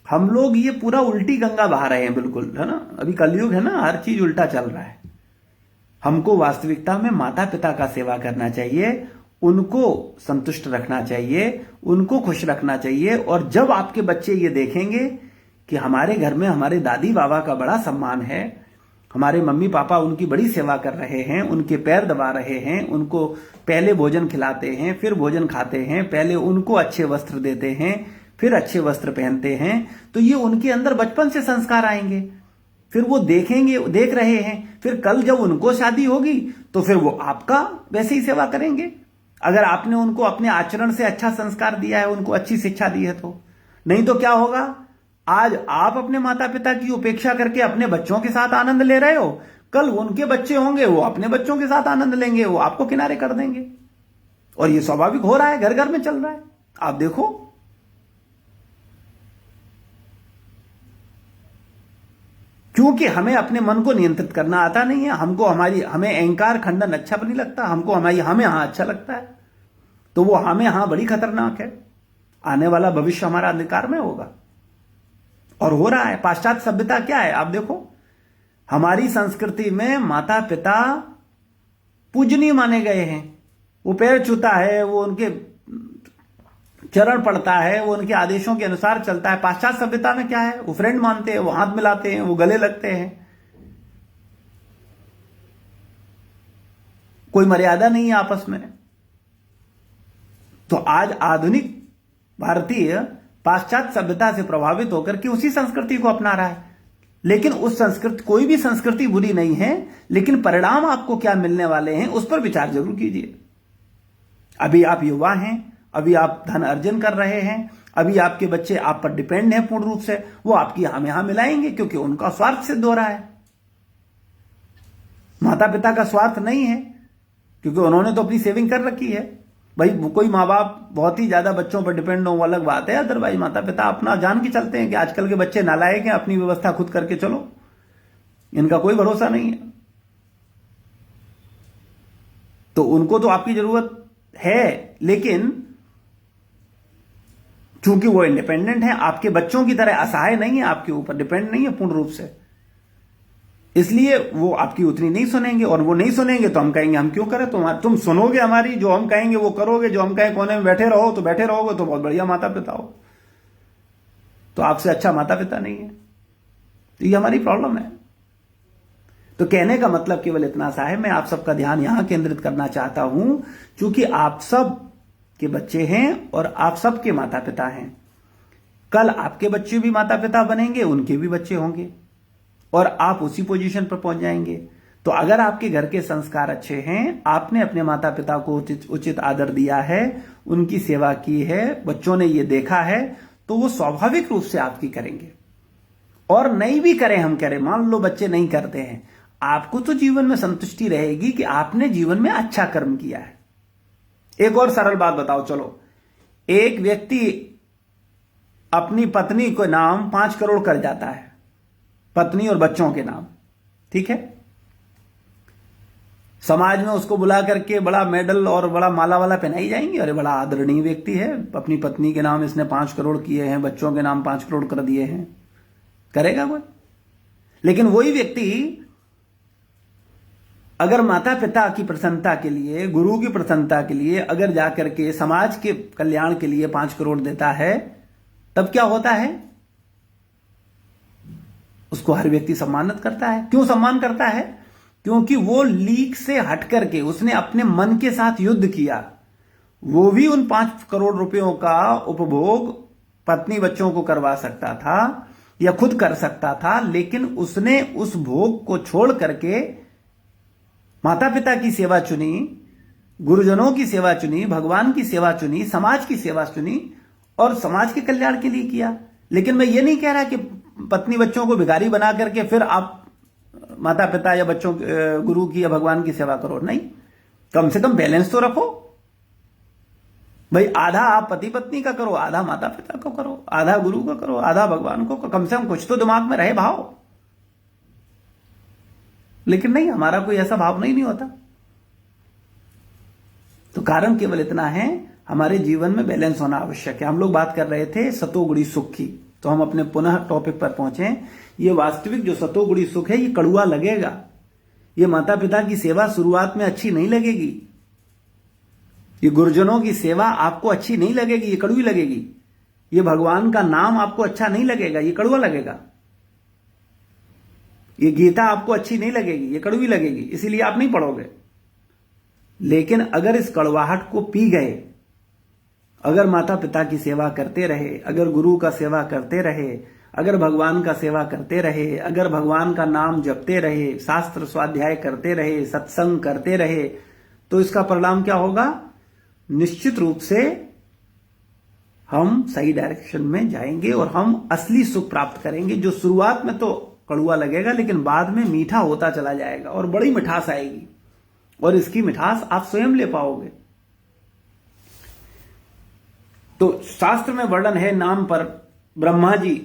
हम लोग ये पूरा उल्टी गंगा बहा रहे हैं, बिल्कुल, है ना। अभी कलयुग है ना, हर चीज उल्टा चल रहा है। हमको वास्तविकता में माता पिता का सेवा करना चाहिए, उनको संतुष्ट रखना चाहिए, उनको खुश रखना चाहिए। और जब आपके बच्चे ये देखेंगे कि हमारे घर में हमारे दादी बाबा का बड़ा सम्मान है, हमारे मम्मी पापा उनकी बड़ी सेवा कर रहे हैं, उनके पैर दबा रहे हैं, उनको पहले भोजन खिलाते हैं, फिर भोजन खाते हैं, पहले उनको अच्छे वस्त्र देते हैं, फिर अच्छे वस्त्र पहनते हैं, तो ये उनके अंदर बचपन से संस्कार आएंगे। फिर वो देखेंगे, देख रहे हैं, फिर कल जब उनको शादी होगी तो फिर वो आपका वैसे ही सेवा करेंगे, अगर आपने उनको अपने आचरण से अच्छा संस्कार दिया है, उनको अच्छी शिक्षा दी है तो। नहीं तो क्या होगा, आज आप अपने माता पिता की उपेक्षा करके अपने बच्चों के साथ आनंद ले रहे हो, कल उनके बच्चे होंगे, वो अपने बच्चों के साथ आनंद लेंगे, वो आपको किनारे कर देंगे। और ये स्वाभाविक हो रहा है, घर घर में चल रहा है, आप देखो। क्योंकि हमें अपने मन को नियंत्रित करना आता नहीं है, हमें अहंकार खंडन अच्छा नहीं लगता, हमको हमें हाँ अच्छा लगता है, तो वो हमें हाँ बड़ी खतरनाक है। आने वाला भविष्य हमारा अंधकार में होगा, और हो रहा है। पाश्चात्य सभ्यता क्या है, आप देखो, हमारी संस्कृति में माता पिता पूजनीय माने गए हैं। वो पैर छूता है, वो उनके चरण पड़ता है, वो उनके आदेशों के अनुसार चलता है। पाश्चात्य सभ्यता में क्या है, वो फ्रेंड मानते हैं, वो हाथ मिलाते हैं, वो गले लगते हैं, कोई मर्यादा नहीं है आपस में। तो आज आधुनिक भारतीय पाश्चात्य सभ्यता से प्रभावित होकर के उसी संस्कृति को अपना रहा है। लेकिन उस संस्कृति, कोई भी संस्कृति बुरी नहीं है, लेकिन परिणाम आपको क्या मिलने वाले हैं उस पर विचार जरूर कीजिए। अभी आप युवा हैं, अभी आप धन अर्जन कर रहे हैं, अभी आपके बच्चे आप पर डिपेंड हैं पूर्ण रूप से, वो आपकी हम यहां मिलाएंगे क्योंकि उनका स्वार्थ सिद्ध हो रहा है। माता पिता का स्वार्थ नहीं है, क्योंकि उन्होंने तो अपनी सेविंग कर रखी है। भाई कोई माँ बाप बहुत ही ज्यादा बच्चों पर डिपेंड हो, वो अलग बात है, अदरवाइज माता पिता अपना जान के चलते हैं कि आजकल के बच्चे नालायक हैं, अपनी व्यवस्था खुद करके चलो, इनका कोई भरोसा नहीं है। तो उनको तो आपकी जरूरत है, लेकिन चूंकि वो इंडिपेंडेंट है, आपके बच्चों की तरह असहाय नहीं है, आपके ऊपर डिपेंड नहीं है पूर्ण रूप से, इसलिए वो आपकी उतनी नहीं सुनेंगे। और वो नहीं सुनेंगे तो हम कहेंगे हम क्यों करें, तुम सुनोगे हमारी, जो हम कहेंगे वो करोगे, जो हम कहें कोने में बैठे रहो तो बैठे रहोगे, तो बहुत बढ़िया माता पिता हो, तो आपसे अच्छा माता पिता नहीं है। तो ये हमारी प्रॉब्लम है। तो कहने का मतलब केवल इतना सा है, मैं आप सबका ध्यान यहां केंद्रित करना चाहता हूं, क्योंकि आप सब के बच्चे हैं और आप सबके माता पिता हैं। कल आपके बच्चे भी माता पिता बनेंगे, उनके भी बच्चे होंगे, और आप उसी पोजीशन पर पहुंच जाएंगे। तो अगर आपके घर के संस्कार अच्छे हैं, आपने अपने माता पिता को उचित आदर दिया है, उनकी सेवा की है, बच्चों ने ये देखा है, तो वो स्वाभाविक रूप से आपकी करेंगे। और नहीं भी करें, हम कह रहे, मान लो बच्चे नहीं करते हैं, आपको तो जीवन में संतुष्टि रहेगी कि आपने जीवन में अच्छा कर्म किया है। एक और सरल बात बताओ, चलो, एक व्यक्ति अपनी पत्नी के नाम 5 करोड़ कर जाता है, पत्नी और बच्चों के नाम, ठीक है, समाज में उसको बुला करके बड़ा मेडल और बड़ा माला वाला पहनाई जाएंगी, अरे बड़ा आदरणीय व्यक्ति है, अपनी पत्नी के नाम इसने 5 करोड़ किए हैं, बच्चों के नाम 5 करोड़ कर दिए हैं, करेगा कोई? लेकिन वही व्यक्ति अगर माता पिता की प्रसन्नता के लिए, गुरु की प्रसन्नता के लिए अगर जाकर के समाज के कल्याण के लिए 5 करोड़ देता है, तब क्या होता है? उसको हर व्यक्ति सम्मानित करता है। क्यों सम्मान करता है? क्योंकि वो लीक से हट करके उसने अपने मन के साथ युद्ध किया। वो भी उन 5 करोड़ रुपयों का उपभोग पत्नी बच्चों को करवा सकता था या खुद कर सकता था, लेकिन उसने उस भोग को छोड़ करके माता पिता की सेवा चुनी, गुरुजनों की सेवा चुनी, भगवान की सेवा चुनी, समाज की सेवा चुनी और समाज के कल्याण के लिए किया। लेकिन मैं ये नहीं कह रहा कि पत्नी बच्चों को भिखारी बना करके फिर आप माता पिता या बच्चों गुरु की या भगवान की सेवा करो, नहीं, कम से कम बैलेंस तो रखो भाई। आधा आप पति पत्नी का करो, आधा माता पिता को करो, आधा गुरु का करो, आधा भगवान को, कम से कम कुछ तो दिमाग में रहे भाव। लेकिन नहीं, हमारा कोई ऐसा भाव नहीं होता। कारण केवल इतना है, हमारे जीवन में बैलेंस होना आवश्यक है। हम लोग बात कर रहे थे सतोगुणी सुख की, तो हम अपने पुनः टॉपिक पर पहुंचे। ये वास्तविक जो सतोगुणी सुख है ये कड़वा लगेगा। ये माता पिता की सेवा शुरुआत में अच्छी नहीं लगेगी, ये गुरुजनों की सेवा आपको अच्छी नहीं लगेगी, ये कड़वी लगेगी। ये भगवान का नाम आपको अच्छा नहीं लगेगा, ये कड़वा लगेगा। ये गीता आपको अच्छी नहीं लगेगी, ये कड़वी लगेगी, इसीलिए आप नहीं पढ़ोगे। लेकिन अगर इस कड़वाहट को पी गए, अगर माता पिता की सेवा करते रहे, अगर गुरु का सेवा करते रहे, अगर भगवान का सेवा करते रहे, अगर भगवान का नाम जपते रहे, शास्त्र स्वाध्याय करते रहे, सत्संग करते रहे, तो इसका परिणाम क्या होगा? निश्चित रूप से हम सही डायरेक्शन में जाएंगे और हम असली सुख प्राप्त करेंगे, जो शुरुआत में तो कड़वा लगेगा लेकिन बाद में मीठा होता चला जाएगा और बड़ी मिठास आएगी, और इसकी मिठास आप स्वयं ले पाओगे। तो शास्त्र में वर्णन है नाम पर। ब्रह्मा जी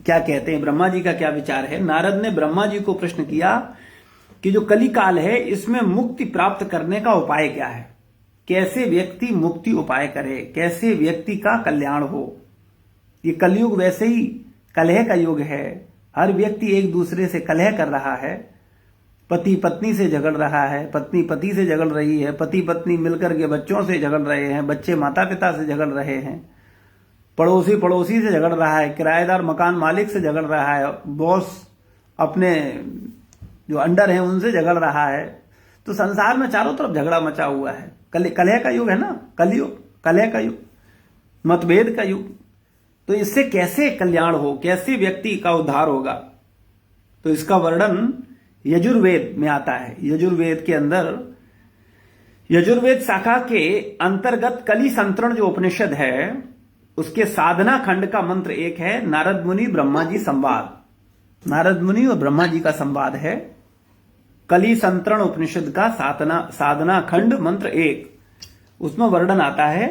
क्या कहते हैं, ब्रह्मा जी का क्या विचार है? नारद ने ब्रह्मा जी को प्रश्न किया कि जो कली काल है इसमें मुक्ति प्राप्त करने का उपाय क्या है, कैसे व्यक्ति मुक्ति उपाय करे, कैसे व्यक्ति का कल्याण हो। ये कलयुग वैसे ही कलह का युग है, हर व्यक्ति एक दूसरे से कलह कर रहा है, पति पत्नी से झगड़ रहा है, पत्नी पति से झगड़ रही है, पति पत्नी मिलकर के बच्चों से झगड़ रहे हैं, बच्चे माता पिता से झगड़ रहे हैं, पड़ोसी पड़ोसी से झगड़ रहा है, किराएदार मकान मालिक से झगड़ रहा है, बॉस अपने जो अंडर हैं उनसे झगड़ रहा है। तो संसार में चारों तरफ झगड़ा मचा हुआ है। कलह का युग है ना, कलयुग, कलह का युग, मतभेद का युग। तो इससे कैसे कल्याण हो, कैसे व्यक्ति का उद्धार होगा? तो इसका वर्णन यजुर्वेद में आता है। यजुर्वेद के अंदर, यजुर्वेद शाखा के अंतर्गत कली संतरण जो उपनिषद है, उसके साधना खंड का मंत्र एक है, नारद मुनि ब्रह्मा जी संवाद। नारद मुनि और ब्रह्मा जी का संवाद है। कली संतरण उपनिषद का साधना खंड मंत्र एक, उसमें वर्णन आता है,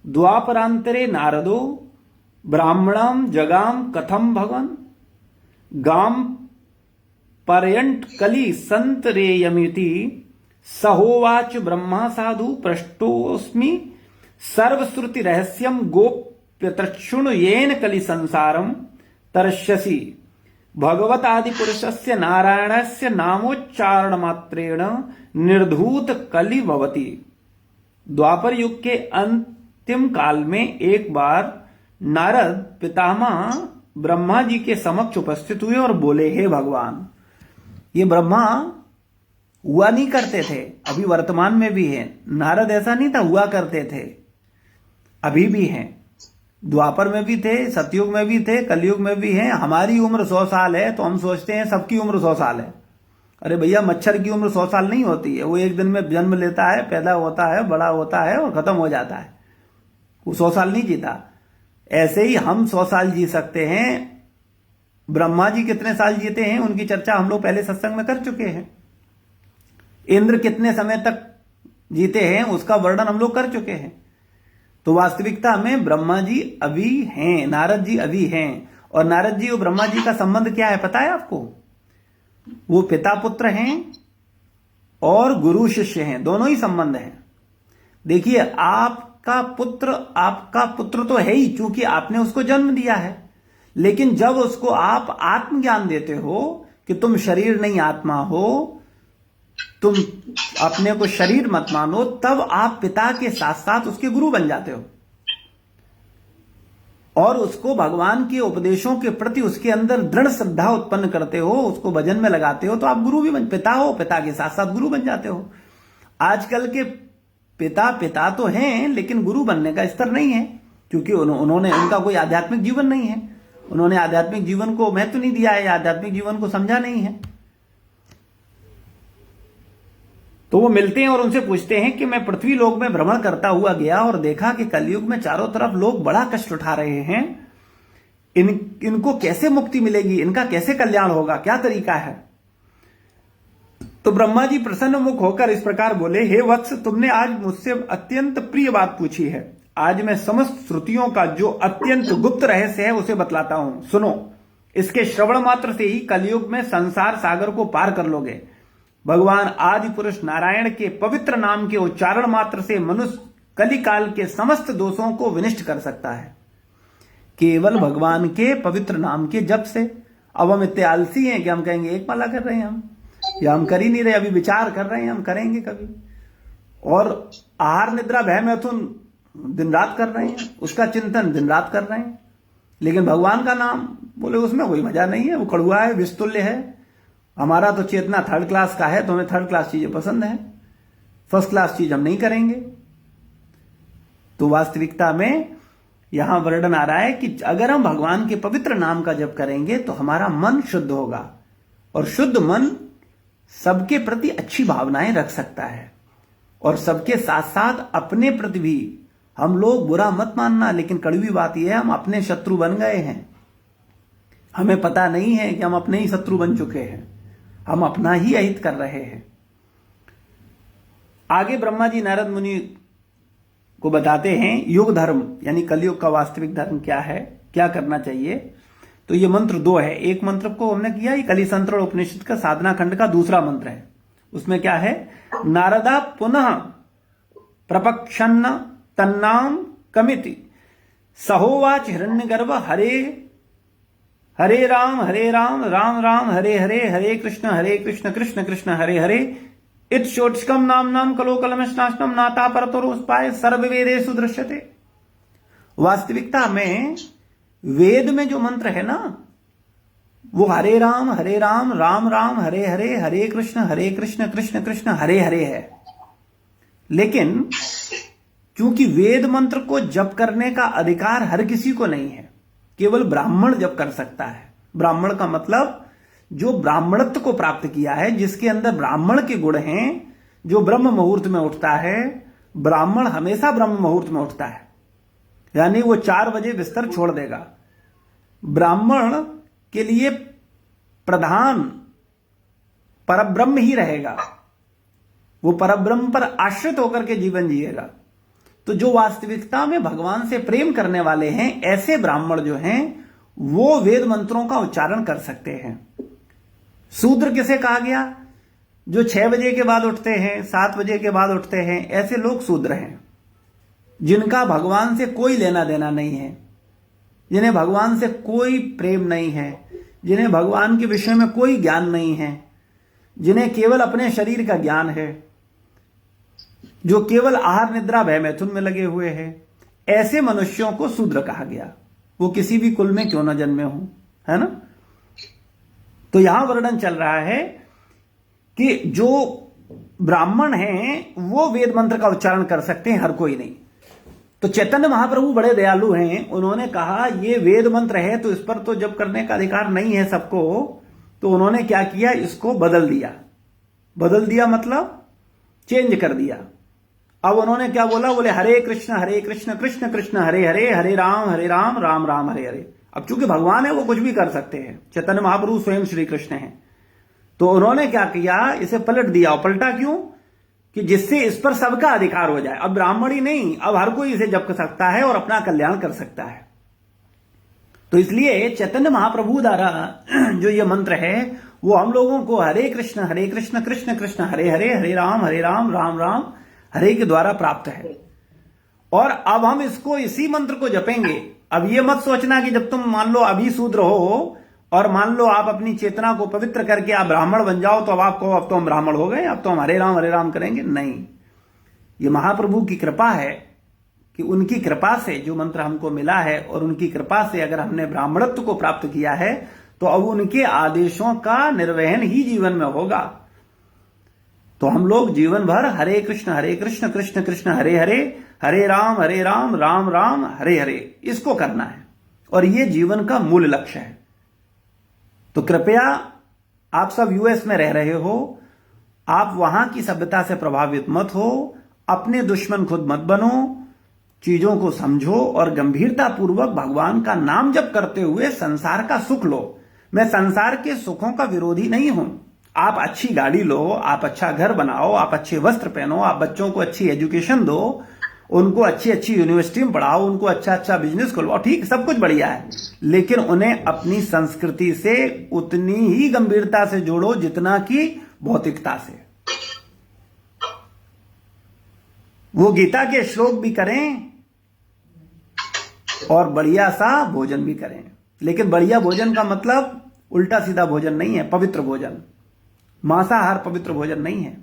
द्वापरांतरे नारदो ब्राह्मणम जगाम कथम भगवन गाम पर्यंट कली संतरेयमिति सहोवाच ब्रह्मा साधु पृष्ठोस्मि सर्वश्रुति रहस्यम गोप्यतृक्षुण येन कली संसारम तरस्यसि भगवत आदि पुरुषस्य नारायणस्य नामोच्चारण मात्रेण निर्धूत कली भवति। द्वापर युग के अंतिम काल में एक बार नारद पितामह ब्रह्मा जी के समक्ष उपस्थित हुए और बोले, हे भगवान, ये ब्रह्मा हुआ नहीं करते थे, अभी वर्तमान में भी है। नारद ऐसा नहीं था, हुआ करते थे, अभी भी हैं, द्वापर में भी थे, सतयुग में भी थे, कलयुग में भी हैं। हमारी उम्र 100 साल है तो हम सोचते हैं सबकी उम्र 100 साल है। अरे भैया, मच्छर की उम्र 100 साल नहीं होती है, वो एक दिन में जन्म लेता है, पैदा होता है, बड़ा होता है और खत्म हो जाता है, वो 100 साल नहीं जीता। ऐसे ही हम 100 साल जी सकते हैं। ब्रह्मा जी कितने साल जीते हैं उनकी चर्चा हम लोग पहले सत्संग में कर चुके हैं। इंद्र कितने समय तक जीते हैं उसका वर्णन हम लोग कर चुके हैं। तो वास्तविकता में ब्रह्मा जी अभी हैं, नारद जी अभी हैं। और नारद जी और ब्रह्मा जी का संबंध क्या है पता है आपको? वो पिता पुत्र हैं और गुरु शिष्य हैं, दोनों ही संबंध हैं। देखिए, आपका पुत्र तो है ही, क्योंकि आपने उसको जन्म दिया है। लेकिन जब उसको आप आत्मज्ञान देते हो कि तुम शरीर नहीं आत्मा हो, तुम अपने को शरीर मत मानो, तब आप पिता के साथ साथ उसके गुरु बन जाते हो और उसको भगवान के उपदेशों के प्रति उसके अंदर दृढ़ श्रद्धा उत्पन्न करते हो, उसको भजन में लगाते हो, तो आप गुरु भी पिता हो, पिता के साथ साथ गुरु बन जाते हो। आजकल के पिता तो हैं लेकिन गुरु बनने का स्तर नहीं है, क्योंकि उन्होंने उनका कोई आध्यात्मिक जीवन नहीं है, उन्होंने आध्यात्मिक जीवन को महत्व नहीं दिया है, आध्यात्मिक जीवन को समझा नहीं है। तो वो मिलते हैं और उनसे पूछते हैं कि मैं पृथ्वी लोक में भ्रमण करता हुआ गया और देखा कि कलयुग में चारों तरफ लोग बड़ा कष्ट उठा रहे हैं, इनको कैसे मुक्ति मिलेगी, इनका कैसे कल्याण होगा, क्या तरीका है? तो ब्रह्मा जी प्रसन्न मुख होकर इस प्रकार बोले, हे वत्स, तुमने आज मुझसे अत्यंत प्रिय बात पूछी है। आज मैं समस्त श्रुतियों का जो अत्यंत गुप्त रहस्य है उसे बतलाता हूं, सुनो। इसके श्रवण मात्र से ही कलयुग में संसार सागर को पार कर लोगे। भगवान आदि पुरुष नारायण के पवित्र नाम के उच्चारण मात्र से मनुष्य कलिकाल के समस्त दोषों को विनष्ट कर सकता है, केवल भगवान के पवित्र नाम के जप से। अब हम इतने आलसी हैं कि हम कहेंगे एक माला कर रहे हैं हम, या हम कर ही नहीं रहे, अभी विचार कर रहे हैं, हम करेंगे कभी। और आहार निद्रा भय मैथुन दिन रात कर रहे हैं, उसका चिंतन दिन रात कर रहे हैं, लेकिन भगवान का नाम बोले उसमें कोई मजा नहीं है, वो कड़ुआ है, विस्तुल्य है। हमारा तो चेतना थर्ड क्लास का है, तो हमें थर्ड क्लास चीजें पसंद है, फर्स्ट क्लास चीज हम नहीं करेंगे। तो वास्तविकता में यहां वर्णन आ रहा है कि अगर हम भगवान के पवित्र नाम का जप करेंगे तो हमारा मन शुद्ध होगा, और शुद्ध मन सबके प्रति अच्छी भावनाएं रख सकता है, और सबके साथ साथ अपने प्रति भी। हम लोग बुरा मत मानना, लेकिन कड़वी बात यह है हम अपने शत्रु बन गए हैं। हमें पता नहीं है कि हम अपने ही शत्रु बन चुके हैं, हम अपना ही अहित कर रहे हैं। आगे ब्रह्मा जी नारद मुनि को बताते हैं युग धर्म यानी कलयुग का वास्तविक धर्म क्या है, क्या करना चाहिए। तो ये मंत्र 2 है। एक मंत्र को हमने किया, ये कलिसंत्र उपनिषद का साधना खंड का दूसरा मंत्र है। उसमें क्या है, नारदा पुनः प्रपक्षन्न तन्नाम कमिति सहोवाच हिरण्यगर्भ हरे हरे राम राम राम हरे हरे, हरे कृष्ण कृष्ण कृष्ण हरे हरे, इत शोटकम नाम नाम कलोकलमश्नाशनम नाता परतोरुस्पाय सर्ववेदेषु दृश्यते। वास्तविकता में वेद में जो मंत्र है ना, वो हरे राम राम राम हरे हरे, हरे कृष्ण कृष्ण कृष्ण हरे हरे है। लेकिन चूंकि वेद मंत्र को जप करने का अधिकार हर किसी को नहीं है, केवल ब्राह्मण जप कर सकता है। ब्राह्मण का मतलब जो ब्राह्मणत्व को प्राप्त किया है, जिसके अंदर ब्राह्मण के गुण हैं, जो ब्रह्म मुहूर्त में उठता है। ब्राह्मण हमेशा ब्रह्म मुहूर्त में उठता है, यानी वो 4 बजे बिस्तर छोड़ देगा। ब्राह्मण के लिए प्रधान परब्रह्म ही रहेगा, वो परब्रह्म पर आश्रित होकर के जीवन जिएगा। तो जो वास्तविकता में भगवान से प्रेम करने वाले हैं, ऐसे ब्राह्मण जो हैं वो वेद मंत्रों का उच्चारण कर सकते हैं। शूद्र किसे कहा गया, जो 6 बजे के बाद उठते हैं, 7 बजे के बाद उठते हैं, ऐसे लोग शूद्र हैं, जिनका भगवान से कोई लेना देना नहीं है, जिन्हें भगवान से कोई प्रेम नहीं है, जिन्हें भगवान के विषय में कोई ज्ञान नहीं है, जिन्हें केवल अपने शरीर का ज्ञान है, जो केवल आहार निद्रा भय मैथुन में लगे हुए हैं। ऐसे मनुष्यों को शूद्र कहा गया, वो किसी भी कुल में क्यों न जन्मे हों, है ना। तो यहां वर्णन चल रहा है कि जो ब्राह्मण हैं वो वेद मंत्र का उच्चारण कर सकते हैं, हर कोई नहीं। तो चैतन्य महाप्रभु बड़े दयालु हैं, उन्होंने कहा ये वेद मंत्र है तो इस पर तो जप करने का अधिकार नहीं है सबको। तो उन्होंने क्या किया, इसको बदल दिया। बदल दिया मतलब चेंज कर दिया। अब उन्होंने क्या बोला, बोले हरे कृष्ण कृष्ण कृष्ण हरे हरे, हरे राम राम राम हरे हरे। अब चूंकि भगवान है वो कुछ भी कर सकते हैं, चैतन्य महाप्रभु स्वयं श्री कृष्ण हैं। तो उन्होंने क्या किया, इसे पलट दिया। और पलटा क्यों, कि जिससे इस पर सबका अधिकार हो जाए। अब ब्राह्मण ही नहीं, अब हर कोई इसे जप कर सकता है और अपना कल्याण कर सकता है। तो इसलिए चैतन्य महाप्रभु द्वारा जो ये मंत्र है वो हम लोगों को हरे कृष्ण कृष्ण कृष्ण हरे हरे, हरे राम राम राम हरे के द्वारा प्राप्त है। और अब हम इसको, इसी मंत्र को जपेंगे। अब ये मत सोचना कि जब तुम मान लो अभी शूद्र हो और मान लो आप अपनी चेतना को पवित्र करके आप ब्राह्मण बन जाओ तो अब आपको, अब तो हम ब्राह्मण हो गए, अब तो हम हरे राम करेंगे। नहीं, ये महाप्रभु की कृपा है कि उनकी कृपा से जो मंत्र हमको मिला है और उनकी कृपा से अगर हमने ब्राह्मणत्व को प्राप्त किया है तो अब उनके आदेशों का निर्वहन ही जीवन में होगा। तो हम लोग जीवन भर हरे कृष्ण कृष्ण कृष्ण हरे हरे, हरे राम राम राम हरे हरे, इसको करना है। और ये जीवन का मूल लक्ष्य है। तो कृपया, आप सब यूएस में रह रहे हो, आप वहां की सभ्यता से प्रभावित मत हो, अपने दुश्मन खुद मत बनो, चीजों को समझो और गंभीरता पूर्वक भगवान का नाम जप करते हुए संसार का सुख लो। मैं संसार के सुखों का विरोधी नहीं हूं। आप अच्छी गाड़ी लो, आप अच्छा घर बनाओ, आप अच्छे वस्त्र पहनो, आप बच्चों को अच्छी एजुकेशन दो, उनको अच्छी अच्छी यूनिवर्सिटी में पढ़ाओ, उनको अच्छा अच्छा बिजनेस खोलो, ठीक, सब कुछ बढ़िया है। लेकिन उन्हें अपनी संस्कृति से उतनी ही गंभीरता से जोड़ो जितना कि भौतिकता से। वो गीता के श्लोक भी करें और बढ़िया सा भोजन भी करें, लेकिन बढ़िया भोजन का मतलब उल्टा सीधा भोजन नहीं है, पवित्र भोजन। मांसाहार पवित्र भोजन नहीं है।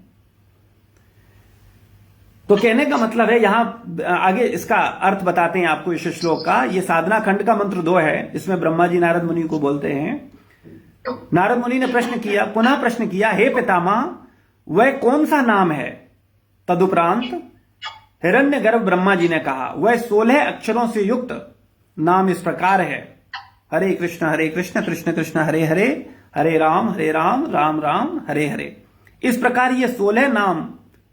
तो कहने का मतलब है, यहां आगे इसका अर्थ बताते हैं आपको इस श्लोक का। ये साधना खंड का मंत्र 2 है। इसमें ब्रह्मा जी नारद मुनि को बोलते हैं। नारद मुनि ने पुनः प्रश्न किया, हे पितामह, वह कौन सा नाम है? तदुपरांत हिरण्यगर्भ ब्रह्मा जी ने कहा, वह 16 अक्षरों से युक्त नाम इस प्रकार है, हरे कृष्ण कृष्ण कृष्ण हरे हरे, हरे राम राम राम हरे हरे। इस प्रकार ये 16 नाम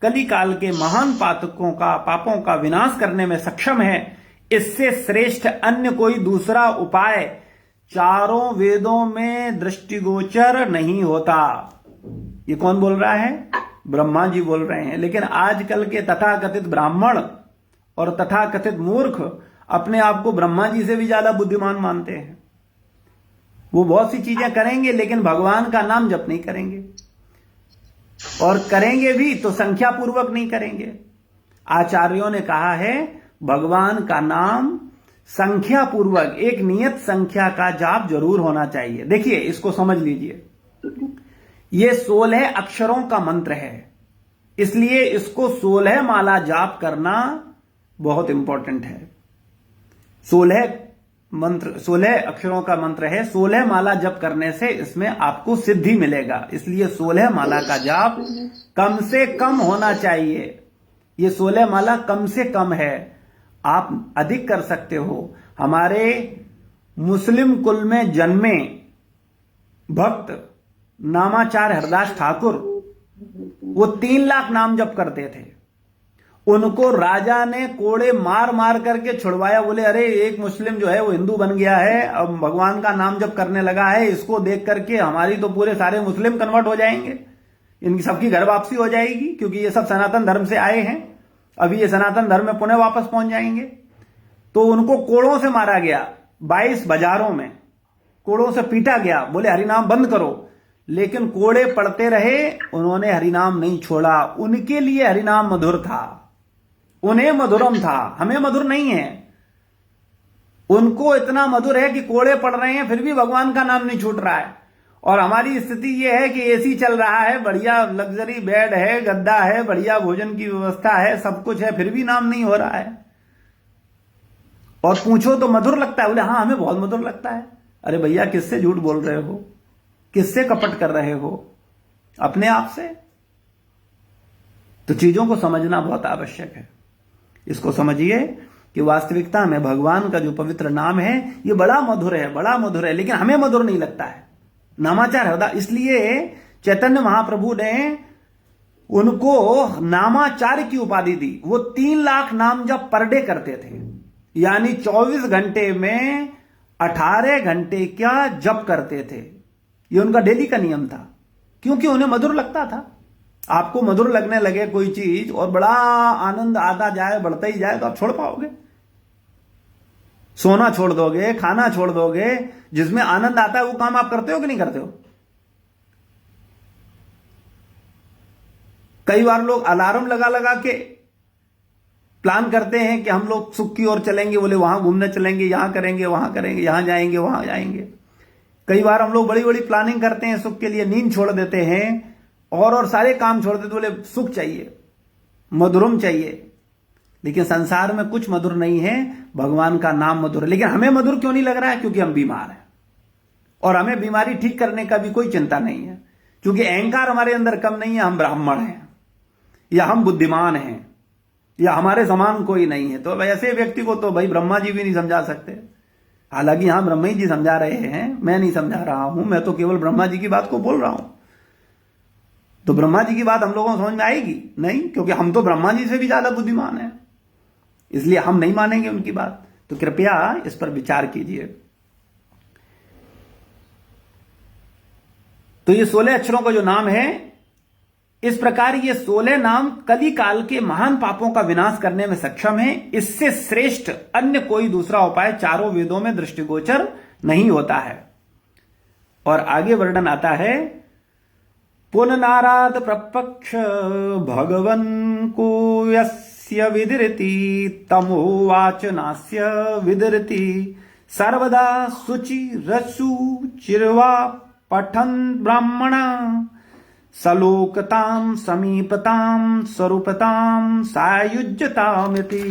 कली काल के महान पापों का विनाश करने में सक्षम है। इससे श्रेष्ठ अन्य कोई दूसरा उपाय चारों वेदों में दृष्टिगोचर नहीं होता। ये कौन बोल रहा है? ब्रह्मा जी बोल रहे हैं। लेकिन आजकल के तथाकथित ब्राह्मण और तथाकथित मूर्ख अपने आप को ब्रह्मा जी से भी ज्यादा बुद्धिमान मानते हैं। वो बहुत सी चीजें करेंगे लेकिन भगवान का नाम जप नहीं करेंगे, और करेंगे भी तो संख्या पूर्वक नहीं करेंगे। आचार्यों ने कहा है भगवान का नाम संख्या पूर्वक, एक नियत संख्या का जाप जरूर होना चाहिए। देखिए, इसको समझ लीजिए, ये 16 अक्षरों का मंत्र है, इसलिए इसको 16 माला जाप करना बहुत इंपॉर्टेंट है। 16 अक्षरों का मंत्र है। 16 माला जप करने से इसमें आपको सिद्धि मिलेगा, इसलिए 16 माला का जाप कम से कम होना चाहिए। ये 16 माला कम से कम है, आप अधिक कर सकते हो। हमारे मुस्लिम कुल में जन्मे भक्त नामाचार्य हरदास ठाकुर, वो 3 लाख नाम जप करते थे। उनको राजा ने कोड़े मार मार करके छुड़वाया। बोले, अरे एक मुस्लिम जो है वो हिंदू बन गया है, अब भगवान का नाम जप करने लगा है, इसको देख करके हमारी तो पूरे सारे मुस्लिम कन्वर्ट हो जाएंगे, इनकी सबकी घर वापसी हो जाएगी, क्योंकि ये सब सनातन धर्म से आए हैं, अभी ये सनातन धर्म में पुनः वापस पहुंच जाएंगे। तो उनको कोड़ों से मारा गया, 22 बाजारों में कोड़ों से पीटा गया। बोले हरिनाम बंद करो, लेकिन कोड़े पड़ते रहे, उन्होंने हरिनाम नहीं छोड़ा। उनके लिए हरिनाम मधुर था, उन्हें मधुरम था, हमें मधुर नहीं है। उनको इतना मधुर है कि कोड़े पड़ रहे हैं फिर भी भगवान का नाम नहीं छूट रहा है। और हमारी स्थिति यह है कि एसी चल रहा है, बढ़िया लग्जरी बेड है, गद्दा है, बढ़िया भोजन की व्यवस्था है, सब कुछ है, फिर भी नाम नहीं हो रहा है। और पूछो तो मधुर लगता है, बोले हाँ हमें बहुत मधुर लगता है। अरे भैया, किससे झूठ बोल रहे हो? किससे कपट कर रहे हो? अपने आप से। तो चीजों को समझना बहुत आवश्यक है। इसको समझिए कि वास्तविकता में भगवान का जो पवित्र नाम है ये बड़ा मधुर है, बड़ा मधुर है, लेकिन हमें मधुर नहीं लगता है। नामाचार हृदय, इसलिए चैतन्य महाप्रभु ने उनको नामाचार्य की उपाधि दी। वो 3 लाख नाम जब पर डे करते थे, यानी 24 घंटे में 18 घंटे क्या जप करते थे। ये उनका डेली का नियम था, क्योंकि उन्हें मधुर लगता था। आपको मधुर लगने लगे कोई चीज और बड़ा आनंद आता जाए, बढ़ता ही जाए, तो आप छोड़ पाओगे? सोना छोड़ दोगे, खाना छोड़ दोगे, जिसमें आनंद आता है वो काम आप करते हो कि नहीं करते हो? कई बार लोग अलार्म लगा लगा के प्लान करते हैं कि हम लोग सुख की ओर चलेंगे, बोले वहां घूमने चलेंगे, यहां करेंगे, वहां करेंगे, यहां जाएंगे, वहां जाएंगे। कई बार हम लोग बड़ी बड़ी प्लानिंग करते हैं सुख के लिए, नींद छोड़ देते हैं और सारे काम छोड़ देते, बोले सुख चाहिए, मधुरम चाहिए। लेकिन संसार में कुछ मधुर नहीं है, भगवान का नाम मधुर है। लेकिन हमें मधुर क्यों नहीं लग रहा है? क्योंकि हम बीमार हैं, और हमें बीमारी ठीक करने का भी कोई चिंता नहीं है, क्योंकि अहंकार हमारे अंदर कम नहीं है। हम ब्राह्मण हैं, या हम बुद्धिमान हैं, या हमारे समान कोई नहीं है। तो ऐसे व्यक्ति को तो भाई ब्रह्मा जी भी नहीं समझा सकते। हालांकि हाँ, ब्रह्मा जी समझा रहे हैं, मैं नहीं समझा रहा हूं, मैं तो केवल ब्रह्मा जी की बात को बोल रहा हूं। तो ब्रह्मा जी की बात हम लोगों को समझ में आएगी नहीं, क्योंकि हम तो ब्रह्मा जी से भी ज्यादा बुद्धिमान हैं, इसलिए हम नहीं मानेंगे उनकी बात। तो कृपया इस पर विचार कीजिए। तो ये 16 अक्षरों का जो नाम है, इस प्रकार ये 16 नाम कली काल के महान पापों का विनाश करने में सक्षम है। इससे श्रेष्ठ अन्य कोई दूसरा उपाय चारों वेदों में दृष्टिगोचर नहीं होता है। और आगे वर्णन आता है, पुननाराद प्रपक्ष भगवन् को यस्य विदृति तमोवाच नास्य विदृति सर्वदा शुचिरसुचिर्वा पठन् ब्राह्मणा सलोकतां समीपतां स्वरूपतां सायुज्यतामिति।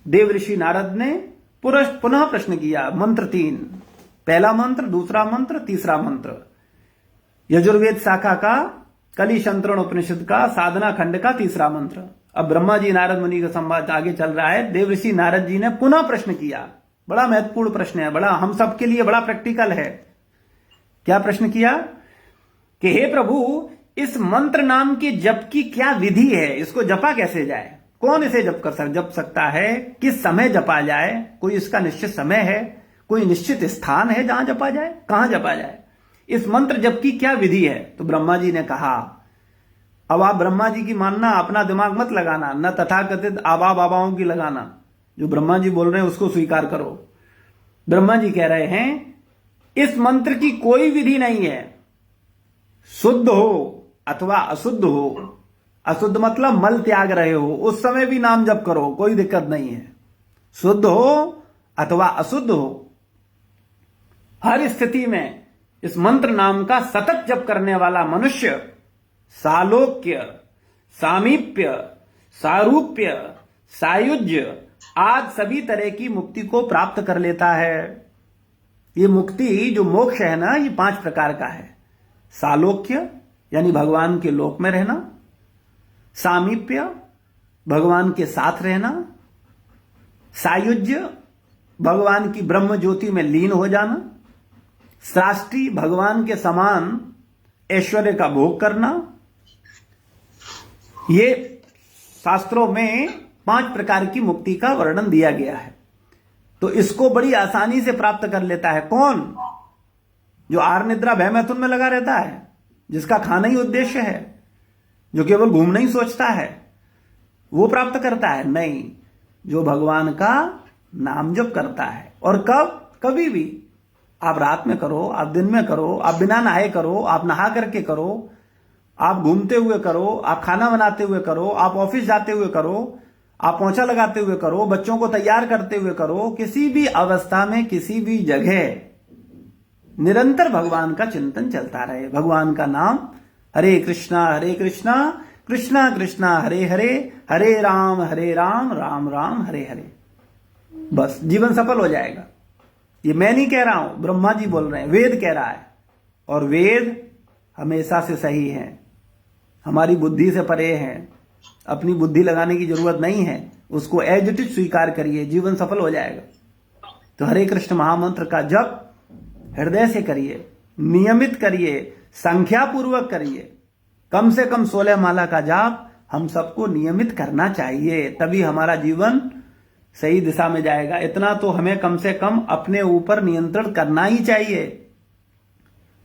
देवऋषि नारद ने पुनः प्रश्न किया। मंत्र 3, पहला मंत्र, दूसरा मंत्र, तीसरा मंत्र, यजुर्वेद शाखा का कलिशंतरण उपनिषद का साधना खंड का तीसरा मंत्र। अब ब्रह्मा जी नारद मुनि का संवाद आगे चल रहा है। देवऋषि नारद जी ने पुनः प्रश्न किया। बड़ा महत्वपूर्ण प्रश्न है, बड़ा हम सबके लिए बड़ा प्रैक्टिकल है। क्या प्रश्न किया कि हे प्रभु, इस मंत्र नाम के जप की क्या विधि है, इसको जपा कैसे जाए, कौन इसे जप सकता है, किस समय जपा जाए, कोई इसका निश्चित समय है, कोई निश्चित स्थान है जहां जपा जाए, कहां जपा जाए, इस मंत्र जप की क्या विधि है। तो ब्रह्मा जी ने कहा, अब आप ब्रह्मा जी की मानना, अपना दिमाग मत लगाना, न तथाकथित आबा बाबाओं की लगाना। जो ब्रह्मा जी बोल रहे हैं उसको स्वीकार करो। ब्रह्मा जी कह रहे हैं इस मंत्र की कोई विधि नहीं है, शुद्ध हो अथवा अशुद्ध हो। अशुद्ध मतलब मल त्याग रहे हो, उस समय भी नाम जप करो, कोई दिक्कत नहीं है। शुद्ध हो अथवा अशुद्ध हो, हर स्थिति में इस मंत्र नाम का सतत जप करने वाला मनुष्य सालोक्य, सामीप्य, सारूप्य, सायुज्य आज सभी तरह की मुक्ति को प्राप्त कर लेता है। ये मुक्ति जो मोक्ष है ना, ये 5 प्रकार का है। सालोक्य यानी भगवान के लोक में रहना, सामीप्य भगवान के साथ रहना, सायुज्य भगवान की ब्रह्म ज्योति में लीन हो जाना, सृष्टि भगवान के समान ऐश्वर्य का भोग करना। ये शास्त्रों में 5 प्रकार की मुक्ति का वर्णन दिया गया है। तो इसको बड़ी आसानी से प्राप्त कर लेता है कौन? जो आहार निद्रा भय मैथुन में लगा रहता है, जिसका खाना ही उद्देश्य है, जो केवल घूमना ही सोचता है, वो प्राप्त करता है? नहीं, जो भगवान का नाम जप करता है। और कब? कभी भी। आप रात में करो, आप दिन में करो, आप बिना नहाए करो, आप नहा करके करो, आप घूमते हुए करो, आप खाना बनाते हुए करो, आप ऑफिस जाते हुए करो, आप पोंछा लगाते हुए करो, बच्चों को तैयार करते हुए करो, किसी भी अवस्था में किसी भी जगह निरंतर भगवान का चिंतन चलता रहे, भगवान का नाम। हरे कृष्णा कृष्णा कृष्णा हरे हरे, हरे राम राम राम हरे हरे। बस जीवन सफल हो जाएगा। ये मैं नहीं कह रहा हूं, ब्रह्मा जी बोल रहे हैं, वेद कह रहा है। और वेद हमेशा से सही है, हमारी बुद्धि से परे है। अपनी बुद्धि लगाने की जरूरत नहीं है, उसको एज इट इज स्वीकार करिए, जीवन सफल हो जाएगा। तो हरे कृष्ण महामंत्र का जप हृदय से करिए, नियमित करिए, संख्या पूर्वक करिए। कम से कम 16 माला का जाप हम सबको नियमित करना चाहिए, तभी हमारा जीवन सही दिशा में जाएगा। इतना तो हमें कम से कम अपने ऊपर नियंत्रण करना ही चाहिए।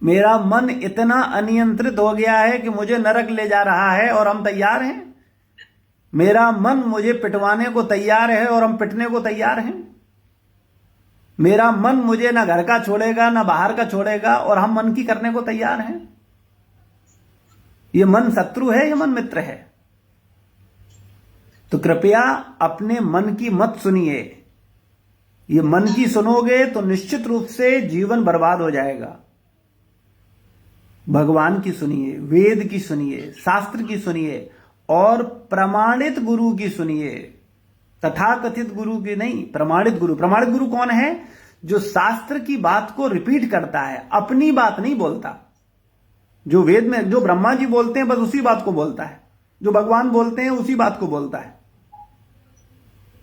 मेरा मन इतना अनियंत्रित हो गया है कि मुझे नरक ले जा रहा है और हम तैयार हैं। मेरा मन मुझे पिटवाने को तैयार है और हम पिटने को तैयार हैं। मेरा मन मुझे ना घर का छोड़ेगा ना बाहर का छोड़ेगा और हम मन की करने को तैयार हैं। ये मन शत्रु है, ये मन मित्र है। तो कृपया अपने मन की मत सुनिए। ये मन की सुनोगे तो निश्चित रूप से जीवन बर्बाद हो जाएगा। भगवान की सुनिए, वेद की सुनिए, शास्त्र की सुनिए और प्रमाणित गुरु की सुनिए। तथाकथित गुरु की नहीं, प्रमाणित गुरु। प्रमाणित गुरु कौन है? जो शास्त्र की बात को रिपीट करता है, अपनी बात नहीं बोलता। जो वेद में जो ब्रह्मा जी बोलते हैं बस उसी बात को बोलता है, जो भगवान बोलते हैं उसी बात को बोलता है,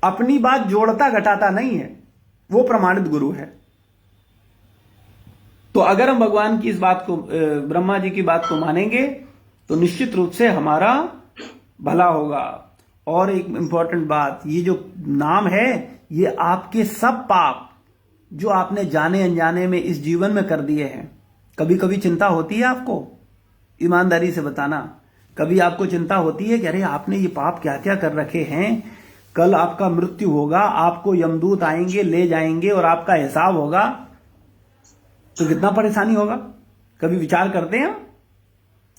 अपनी बात जोड़ता घटाता नहीं है, वो प्रमाणित गुरु है। तो अगर हम भगवान की इस बात को, ब्रह्मा जी की बात को मानेंगे तो निश्चित रूप से हमारा भला होगा। और एक इंपॉर्टेंट बात, ये जो नाम है ये आपके सब पाप जो आपने जाने अनजाने में इस जीवन में कर दिए हैं। कभी कभी चिंता होती है आपको, ईमानदारी से बताना, कभी आपको चिंता होती है कि अरे आपने ये पाप क्या क्या कर रखे हैं, कल आपका मृत्यु होगा, आपको यमदूत आएंगे ले जाएंगे और आपका हिसाब होगा, तो कितना परेशानी होगा। कभी विचार करते हैं?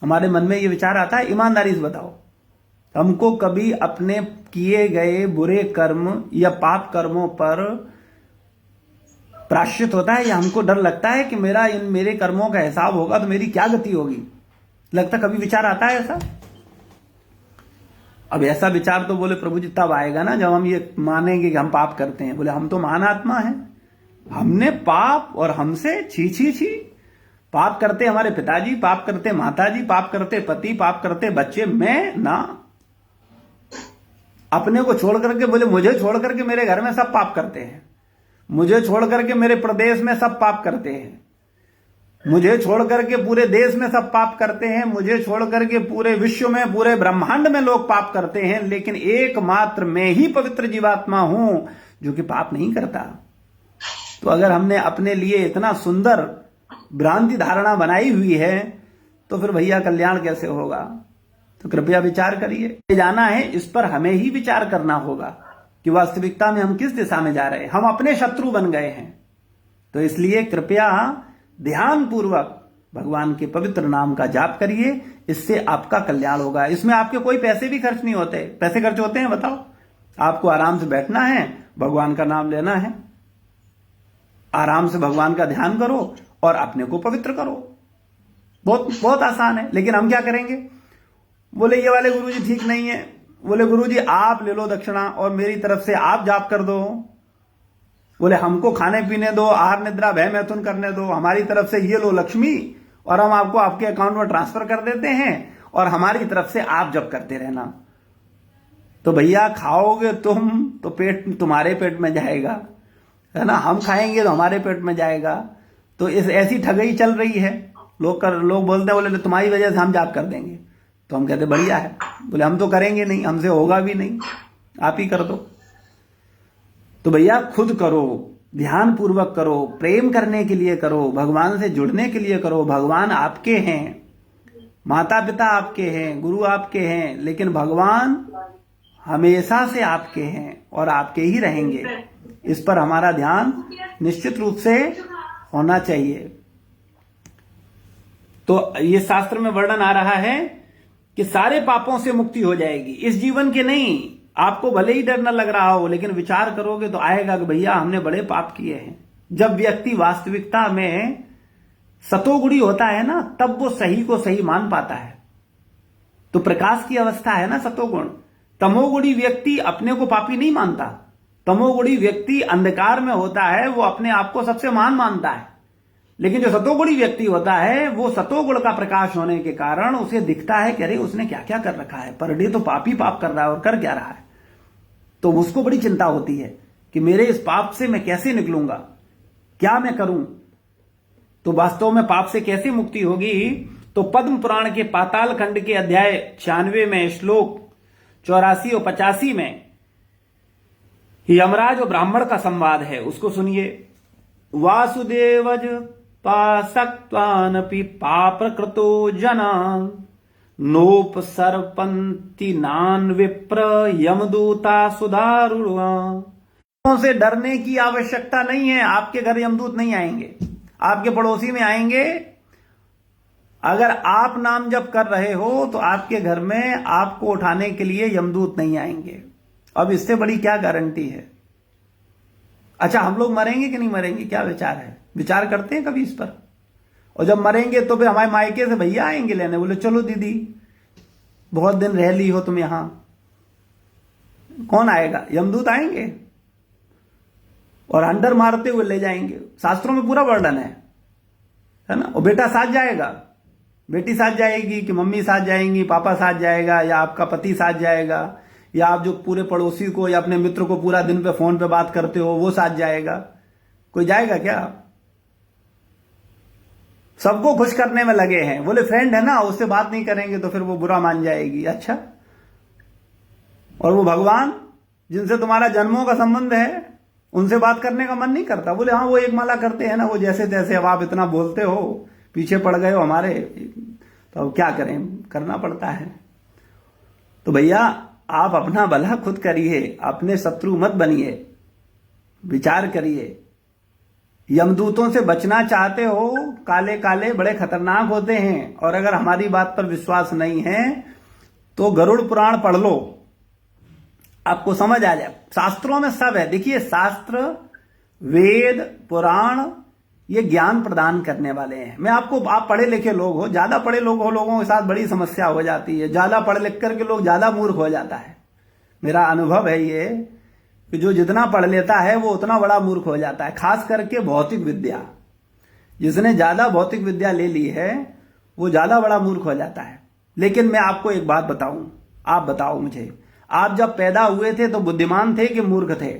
हमारे मन में ये विचार आता है? ईमानदारी से बताओ, हमको कभी अपने किए गए बुरे कर्म या पाप कर्मों पर प्रायश्चित होता है, या हमको डर लगता है कि मेरे कर्मों का हिसाब होगा तो मेरी क्या गति होगी? लगता कभी विचार आता है ऐसा? अब ऐसा विचार तो बोले प्रभु जी तब आएगा ना जब हम ये मानेंगे कि हम पाप करते हैं। बोले हम तो महान आत्मा हैं, हमने पाप और हमसे छी छी छी। पाप करते हमारे पिताजी, पाप करते माताजी, पाप करते पति, पाप करते बच्चे, मैं ना। अपने को छोड़ करके बोले मुझे छोड़ करके मेरे घर में सब पाप करते हैं, मुझे छोड़ करके मेरे प्रदेश में सब पाप करते हैं, मुझे छोड़ करके पूरे देश में सब पाप करते हैं, मुझे छोड़ करके पूरे विश्व में, पूरे ब्रह्मांड में लोग पाप करते हैं, लेकिन एकमात्र मैं ही पवित्र जीवात्मा हूं जो कि पाप नहीं करता। तो अगर हमने अपने लिए इतना सुंदर भ्रांति धारणा बनाई हुई है तो फिर भैया कल्याण कैसे होगा? तो कृपया विचार करिए। जाना है इस पर हमें ही विचार करना होगा कि वास्तविकता में हम किस दिशा में जा रहे हैं। हम अपने शत्रु बन गए हैं। तो इसलिए कृपया ध्यान पूर्वक भगवान के पवित्र नाम का जाप करिए, इससे आपका कल्याण होगा। इसमें आपके कोई पैसे भी खर्च नहीं होते। पैसे खर्च होते हैं बताओ? आपको आराम से बैठना है, भगवान का नाम लेना है, आराम से भगवान का ध्यान करो और अपने को पवित्र करो। बहुत बहुत आसान है। लेकिन हम क्या करेंगे? बोले ये वाले गुरुजी ठीक नहीं है, बोले गुरुजी आप ले लो दक्षिणा और मेरी तरफ से आप जाप कर दो, बोले हमको खाने पीने दो, आहार निद्रा भय मैथुन करने दो, हमारी तरफ से ये लो लक्ष्मी और हम आपको आपके अकाउंट में ट्रांसफर कर देते हैं और हमारी तरफ से आप जप करते रहना। तो भैया खाओगे तुम तो पेट तुम्हारे पेट में जाएगा, है ना? हम खाएंगे तो हमारे पेट में जाएगा। तो इस ऐसी ठगई चल रही है। लोग बोलते हैं बोले तुम्हारी वजह से हम जाप कर देंगे। तो हम कहते बढ़िया है। बोले हम तो करेंगे नहीं, हमसे होगा भी नहीं, आप ही कर दो। तो भैया खुद करो, ध्यान पूर्वक करो, प्रेम करने के लिए करो, भगवान से जुड़ने के लिए करो। भगवान आपके हैं, माता पिता आपके हैं, गुरु आपके हैं, लेकिन भगवान हमेशा से आपके हैं और आपके ही रहेंगे। इस पर हमारा ध्यान निश्चित रूप से होना चाहिए। तो ये शास्त्र में वर्णन आ रहा है कि सारे पापों से मुक्ति हो जाएगी, इस जीवन के नहीं। आपको भले ही डर न लग रहा हो, लेकिन विचार करोगे तो आएगा कि भैया हमने बड़े पाप किए हैं। जब व्यक्ति वास्तविकता में सतोगुणी होता है ना, तब वो सही को सही मान पाता है। तो प्रकाश की अवस्था है ना सतोगुण। तमोगुणी व्यक्ति अपने को पापी नहीं मानता। तमोगुणी व्यक्ति अंधकार में होता है, वो अपने आप को सबसे महान मानता है। लेकिन जो सतोगुणी व्यक्ति होता है, वो सतोगुण का प्रकाश होने के कारण उसे दिखता है कि अरे उसने क्या क्या कर रखा है, पर डे तो पापी पाप कर रहा है और कर क्या रहा है। तो उसको बड़ी चिंता होती है कि मेरे इस पाप से मैं कैसे निकलूंगा, क्या मैं करूं। तो वास्तव में पाप से कैसे मुक्ति होगी? तो पद्म पुराण के पाताल खंड के अध्याय 96 में श्लोक 84 और 85 में यमराज और ब्राह्मण का संवाद है, उसको सुनिए। वासुदेवज पासक्त्वानपि पापकृतो जनान् नोपसर्पन्ति नान विप्र यमदूता सुधारुणा। से डरने की आवश्यकता नहीं है। आपके घर यमदूत नहीं आएंगे, आपके पड़ोसी में आएंगे। अगर आप नाम जप कर रहे हो तो आपके घर में आपको उठाने के लिए यमदूत नहीं आएंगे। अब इससे बड़ी क्या गारंटी है? अच्छा हम लोग मरेंगे कि नहीं मरेंगे, क्या विचार है? विचार करते हैं कभी इस पर? और जब मरेंगे तो फिर हमारे मायके से भैया आएंगे लेने, बोले चलो दीदी बहुत दिन रह ली हो तुम यहां। कौन आएगा? यमदूत आएंगे और अंडर मारते हुए ले जाएंगे। शास्त्रों में पूरा वर्णन है ना। और बेटा साथ जाएगा, बेटी साथ जाएगी कि मम्मी साथ जाएंगी, पापा साथ जाएगा, या आपका पति साथ जाएगा, या आप जो पूरे पड़ोसी को या अपने मित्र को पूरा दिन पे फोन पे बात करते हो वो साथ जाएगा। कोई जाएगा क्या? सबको खुश करने में लगे हैं। बोले फ्रेंड है ना, उससे बात नहीं करेंगे तो फिर वो बुरा मान जाएगी। अच्छा, और वो भगवान जिनसे तुम्हारा जन्मों का संबंध है उनसे बात करने का मन नहीं करता? बोले हाँ वो एक माला करते हैं ना, वो जैसे तैसे। अब आप इतना बोलते हो, पीछे पड़ गए हो हमारे, तो अब क्या करें, करना पड़ता है। तो भैया आप अपना भला खुद करिए, अपने शत्रु मत बनिए। विचार करिए यमदूतों से बचना चाहते हो, काले काले बड़े खतरनाक होते हैं। और अगर हमारी बात पर विश्वास नहीं है तो गरुड़ पुराण पढ़ लो, आपको समझ आ जाए। शास्त्रों में सब है। देखिए, शास्त्र, वेद, पुराण ये ज्ञान प्रदान करने वाले हैं। मैं आपको, आप पढ़े लिखे लोग हो, ज्यादा पढ़े लोग हो, लोगों के साथ बड़ी समस्या हो जाती है। ज्यादा पढ़ लिख करके लोग ज्यादा मूर्ख हो जाता है। मेरा अनुभव है ये कि जो जितना पढ़ लेता है वो उतना बड़ा मूर्ख हो जाता है। खास करके भौतिक विद्या, जिसने ज्यादा भौतिक विद्या ले ली है वो ज्यादा बड़ा मूर्ख हो जाता है। लेकिन मैं आपको एक बात बताऊं, आप बताओ मुझे, आप जब पैदा हुए थे तो बुद्धिमान थे कि मूर्ख थे?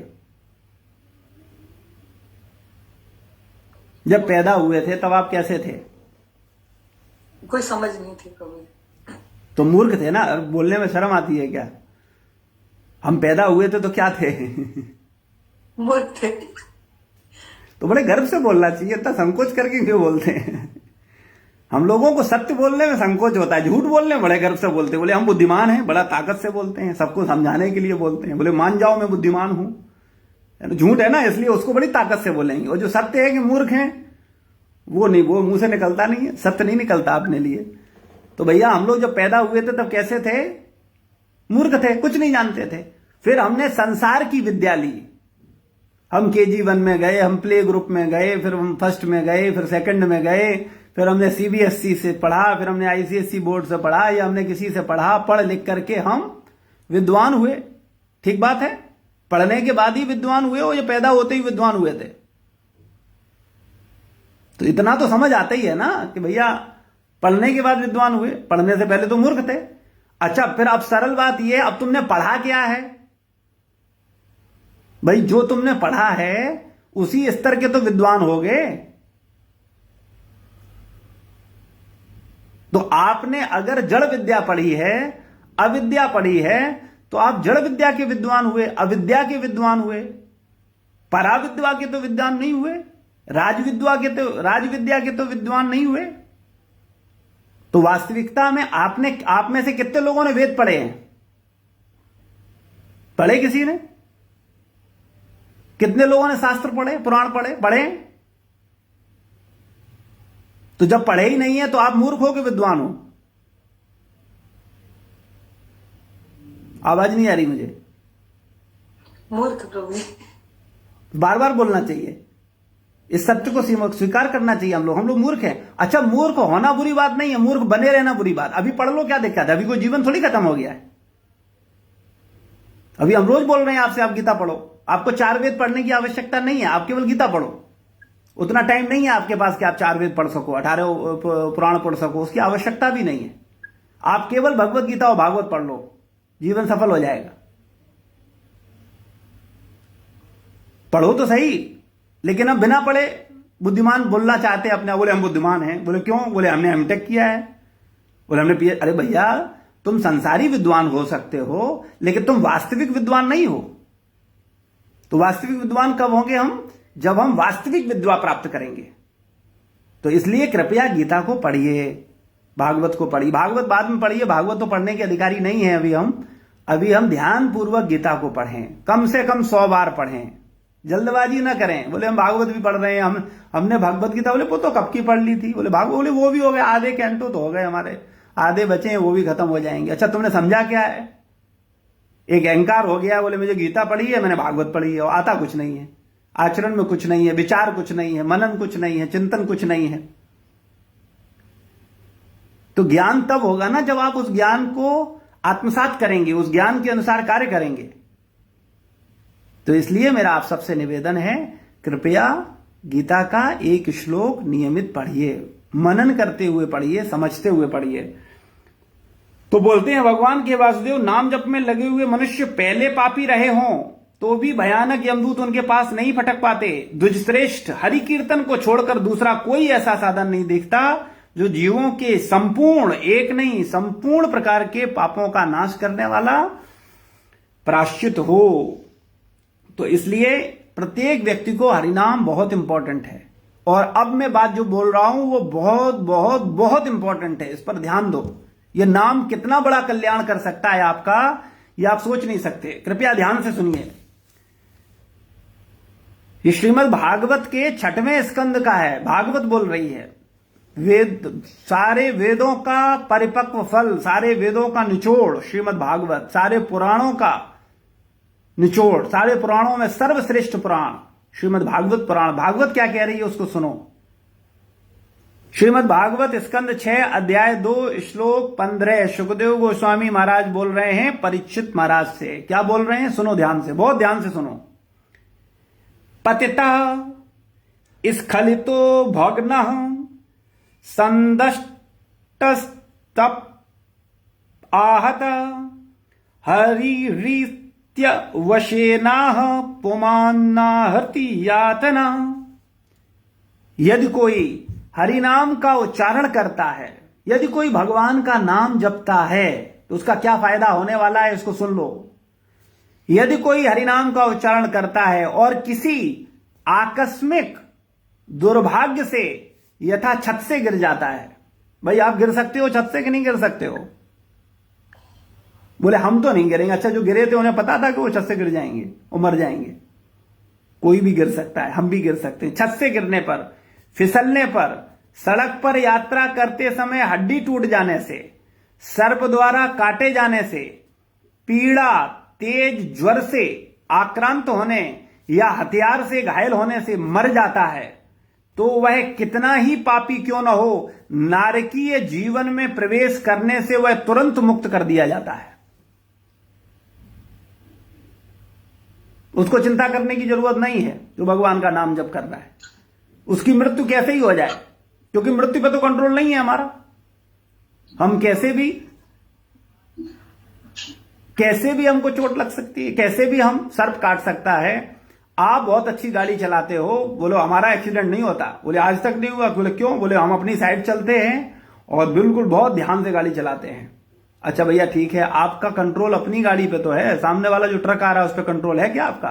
जब पैदा हुए थे तब आप कैसे थे? कोई समझ नहीं थी प्रभु। तो मूर्ख थे ना। बोलने में शर्म आती है क्या? हम पैदा हुए थे तो क्या थे? मूर्ख थे। तो बड़े गर्व से बोलना चाहिए, इतना संकोच करके क्यों बोलते हैं? हम लोगों को सत्य बोलने में संकोच होता है, झूठ बोलने में बड़े गर्व से बोलते हैं। बोले हम बुद्धिमान हैं, बड़ा ताकत से बोलते हैं, सबको समझाने के लिए बोलते हैं। बोले मान जाओ मैं बुद्धिमान हूं, झूठ है ना, इसलिए उसको बड़ी ताकत से बोलेंगे। और जो सत्य है कि मूर्ख हैं, वो नहीं, वो मुंह से निकलता नहीं है, सत्य नहीं निकलता अपने लिए। तो भैया, हम लोग जब पैदा हुए थे तब कैसे थे? मूर्ख थे, कुछ नहीं जानते थे। फिर हमने संसार की विद्या ली। हम KG1 में गए, हम प्ले ग्रुप में गए, फिर हम फर्स्ट में गए, फिर सेकंड में गए, फिर हमने CBSE से पढ़ा, फिर हमने ICSE बोर्ड से पढ़ा, या हमने किसी से पढ़ा। पढ़ लिख करके हम विद्वान हुए। ठीक बात है, पढ़ने के बाद ही विद्वान हुए हो या पैदा होते ही विद्वान हुए थे? तो इतना तो समझ आता ही है ना कि भैया पढ़ने के बाद विद्वान हुए, पढ़ने से पहले तो मूर्ख थे। अच्छा, फिर अब सरल बात यह, अब तुमने पढ़ा क्या है भाई? जो तुमने पढ़ा है उसी स्तर के तो विद्वान हो गए। तो आपने अगर जड़ विद्या पढ़ी है, अविद्या पढ़ी है, तो आप जड़ विद्या के विद्वान हुए, अविद्या के विद्वान हुए। पराविद्या के तो विद्वान नहीं हुए, राजविद्या के तो विद्वान नहीं हुए। तो वास्तविकता में आप में से कितने लोगों ने वेद पढ़े हैं? पढ़े किसी ने? कितने लोगों ने शास्त्र पढ़े, पुराण पढ़े? तो जब पढ़े ही नहीं है तो आप मूर्ख हो कि विद्वान हो? आवाज नहीं आ रही मुझे। मूर्ख प्रभु। बार बार बोलना चाहिए, इस सत्य को स्वीकार करना चाहिए। हम लोग मूर्ख हैं। अच्छा, मूर्ख होना बुरी बात नहीं है, मूर्ख बने रहना बुरी बात। अभी पढ़ लो, क्या दिक्कत है? अभी कोई जीवन थोड़ी खत्म हो गया है। अभी हम रोज बोल रहे हैं आपसे, आप गीता पढ़ो। आपको 4 वेद पढ़ने की आवश्यकता नहीं है, आप केवल गीता पढ़ो। उतना टाइम नहीं है आपके पास कि आप 4 वेद पढ़ सको, 18 पुराण पढ़ सको, उसकी आवश्यकता भी नहीं है। आप केवल भगवत गीता और भागवत पढ़ लो, जीवन सफल हो जाएगा। पढ़ो तो सही, लेकिन अब बिना पढ़े बुद्धिमान बोलना चाहते अपने। बोले हम बुद्धिमान हैं। बोले क्यों? बोले हमने M.Tech किया है, बोले हमने PhD। अरे भैया, तुम संसारी विद्वान हो सकते हो, लेकिन तुम वास्तविक विद्वान नहीं हो। तो वास्तविक विद्वान कब होंगे हम? जब हम वास्तविक विद्या प्राप्त करेंगे। तो इसलिए कृपया गीता को पढ़िए, भागवत को पढ़िए। भागवत बाद में पढ़िए, भागवत तो पढ़ने के अधिकारी नहीं है अभी हम ध्यान पूर्वक गीता को पढ़ें, कम से कम 100 बार पढ़ें, जल्दबाजी ना करें। बोले हम भागवत भी पढ़ रहे हैं, हमने भगवत गीता, बोले वो तो कब की पढ़ ली थी। बोले बोले वो भी हो गए, आधे कैंटो तो हो गए हमारे, आधे बचे हैं, वो भी खत्म हो जाएंगे। अच्छा, तुमने समझा क्या है? एक अहंकार हो गया। बोले मुझे गीता पढ़ी है, मैंने भागवत पढ़ी है, और आता कुछ नहीं है, आचरण में कुछ नहीं है, विचार कुछ नहीं है, मनन कुछ नहीं है, चिंतन कुछ नहीं है। तो ज्ञान तब होगा ना जब आप उस ज्ञान को आत्मसात करेंगे, उस ज्ञान के अनुसार कार्य करेंगे। तो इसलिए मेरा आप सबसे निवेदन है, कृपया गीता का एक श्लोक नियमित पढ़िए, मनन करते हुए पढ़िए, समझते हुए पढ़िए। तो बोलते हैं भगवान के वासुदेव, नाम जप में लगे हुए मनुष्य पहले पापी रहे हों तो भी भयानक यमदूत उनके पास नहीं फटक पाते। द्विजश्रेष्ठ, हरि कीर्तन को छोड़कर दूसरा कोई ऐसा साधन नहीं दिखता जो जीवों के संपूर्ण, एक नहीं संपूर्ण प्रकार के पापों का नाश करने वाला प्रायश्चित हो। तो इसलिए प्रत्येक व्यक्ति को हरिनाम बहुत इंपॉर्टेंट है। और अब मैं बात जो बोल रहा हूं वो बहुत बहुत बहुत इंपॉर्टेंट है, इस पर ध्यान दो। ये नाम कितना बड़ा कल्याण कर सकता है आपका, ये आप सोच नहीं सकते। कृपया ध्यान से सुनिए। ये श्रीमद् भागवत के 6वें स्कंद का है। भागवत बोल रही है। वेद, सारे वेदों का परिपक्व फल, सारे वेदों का निचोड़ श्रीमद् भागवत, सारे पुराणों का निचोड़, सारे पुराणों में सर्वश्रेष्ठ पुराण श्रीमद् भागवत पुराण। भागवत क्या कह रही है उसको सुनो। श्रीमद् भागवत स्कंद 6 अध्याय 2 श्लोक 15 सुखदेव गोस्वामी महाराज बोल रहे हैं परीक्षित महाराज से। क्या बोल रहे हैं सुनो ध्यान से, बहुत ध्यान से सुनो। पतिता स्खलितो भग्नः संदष्टस्तप आहत हरिरीत्य वशेनाह पुमान्नाहति यातना। यदि कोई हरि नाम का उच्चारण करता है, यदि कोई भगवान का नाम जपता है तो उसका क्या फायदा होने वाला है, इसको सुन लो। यदि कोई हरि नाम का उच्चारण करता है और किसी आकस्मिक दुर्भाग्य से यथा छत से गिर जाता है। भाई आप गिर सकते हो छत से कि नहीं गिर सकते हो? बोले हम तो नहीं गिरेंगे। अच्छा, जो गिरे थे उन्हें पता था कि वो छत से गिर जाएंगे और मर जाएंगे। कोई भी गिर सकता है, हम भी गिर सकते हैं। छत से गिरने पर, फिसलने पर, सड़क पर यात्रा करते समय हड्डी टूट जाने से, सर्प द्वारा काटे जाने से, पीड़ा, तेज ज्वर से आक्रांत होने या हथियार से घायल होने से मर जाता है तो वह कितना ही पापी क्यों न हो, नारकीय जीवन में प्रवेश करने से वह तुरंत मुक्त कर दिया जाता है। उसको चिंता करने की जरूरत नहीं है जो भगवान का नाम जप कर रहा है। उसकी मृत्यु कैसे ही हो जाए, क्योंकि मृत्यु पे तो कंट्रोल नहीं है हमारा। हम कैसे भी हमको चोट लग सकती है, कैसे भी हम सर्प काट सकता है। आप बहुत अच्छी गाड़ी चलाते हो, बोलो हमारा एक्सीडेंट नहीं होता, बोले आज तक नहीं हुआ। बोले क्यों? बोले हम अपनी साइड चलते हैं और बिल्कुल बहुत ध्यान से गाड़ी चलाते हैं। अच्छा भैया ठीक है, आपका कंट्रोल अपनी गाड़ी पे तो है, सामने वाला जो ट्रक आ रहा है उस पर कंट्रोल है क्या आपका?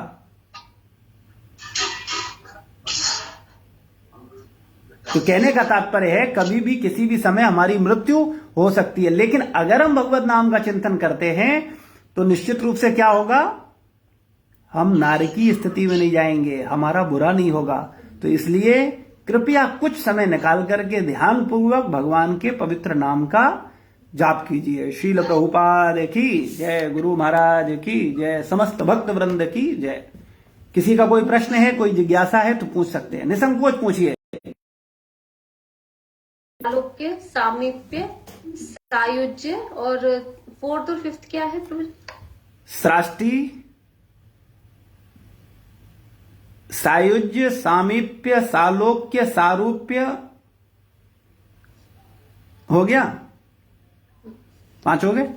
तो कहने का तात्पर्य है कभी भी किसी भी समय हमारी मृत्यु हो सकती है, लेकिन अगर हम भगवत नाम का चिंतन करते हैं तो निश्चित रूप से क्या होगा, हम नारकीय स्थिति में नहीं जाएंगे, हमारा बुरा नहीं होगा। तो इसलिए कृपया कुछ समय निकाल करके ध्यान पूर्वक भगवान के पवित्र नाम का जाप कीजिए। श्रील प्रभुपाद की जय, गुरु महाराज की जय, समस्त भक्त वृंद की जय। किसी का कोई प्रश्न है, कोई जिज्ञासा है तो पूछ सकते हैं, निसंकोच पूछिए। आलोक्य, सामीप्य, सायुज्य और 4th और 5th क्या है प्रभु? सृष्टि, सायुज्य, सामीप्य, सालोक्य, सारूप्य हो गया, 5 हो गए।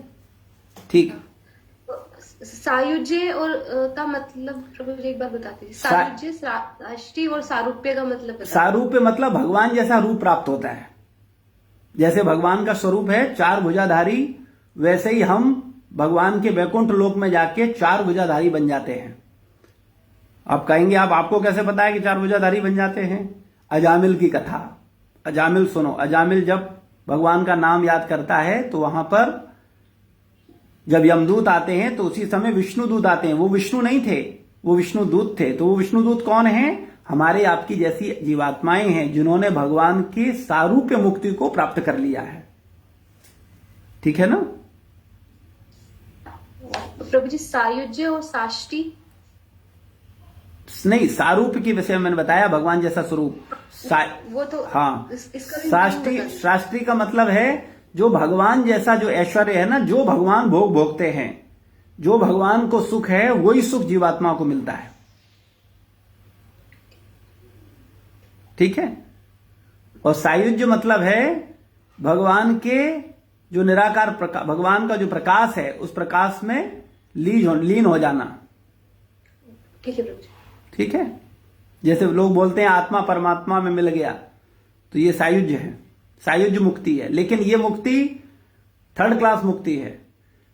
ठीक। सायुज्य और का मतलब प्रभु जी एक बार बताते हैं। सायुज्य, सृष्टि और सारूप्य का मतलब बताइए। सारूप्य मतलब भगवान जैसा रूप प्राप्त होता है। जैसे भगवान का स्वरूप है 4 भुजाधारी, वैसे ही हम भगवान के वैकुंठ लोक में जाके 4 भुजाधारी बन जाते हैं। आप कहेंगे आपको कैसे पता है कि 4 भुजाधारी बन जाते हैं? अजामिल की कथा, अजामिल सुनो। अजामिल जब भगवान का नाम याद करता है तो वहां पर जब यमदूत आते हैं तो उसी समय विष्णु दूत आते हैं। वो विष्णु नहीं थे, वो विष्णु दूत थे। तो वो विष्णु दूत कौन है? हमारे आपकी जैसी जीवात्माएं हैं जिन्होंने भगवान की सारूप्य मुक्ति को प्राप्त कर लिया है। ठीक है ना प्रभु जी? सायुज्य और साष्टी नहीं, सारूप्य के विषय में मैंने बताया, भगवान जैसा स्वरूप। वो तो हाँ, इसका शास्त्री का मतलब है जो भगवान जैसा जो ऐश्वर्य है ना, जो भगवान भोगते हैं, जो भगवान को सुख है वही सुख जीवात्मा को मिलता है। ठीक है। और सायुज्य मतलब है भगवान के जो निराकार प्रकाश, भगवान का जो प्रकाश है उस प्रकाश में लीन हो जाना। ठीक है प्रभु जी। ठीक है। जैसे लोग बोलते हैं आत्मा परमात्मा में मिल गया, तो ये सायुज्य है, सायुज्य मुक्ति है। लेकिन ये मुक्ति 3rd क्लास मुक्ति है।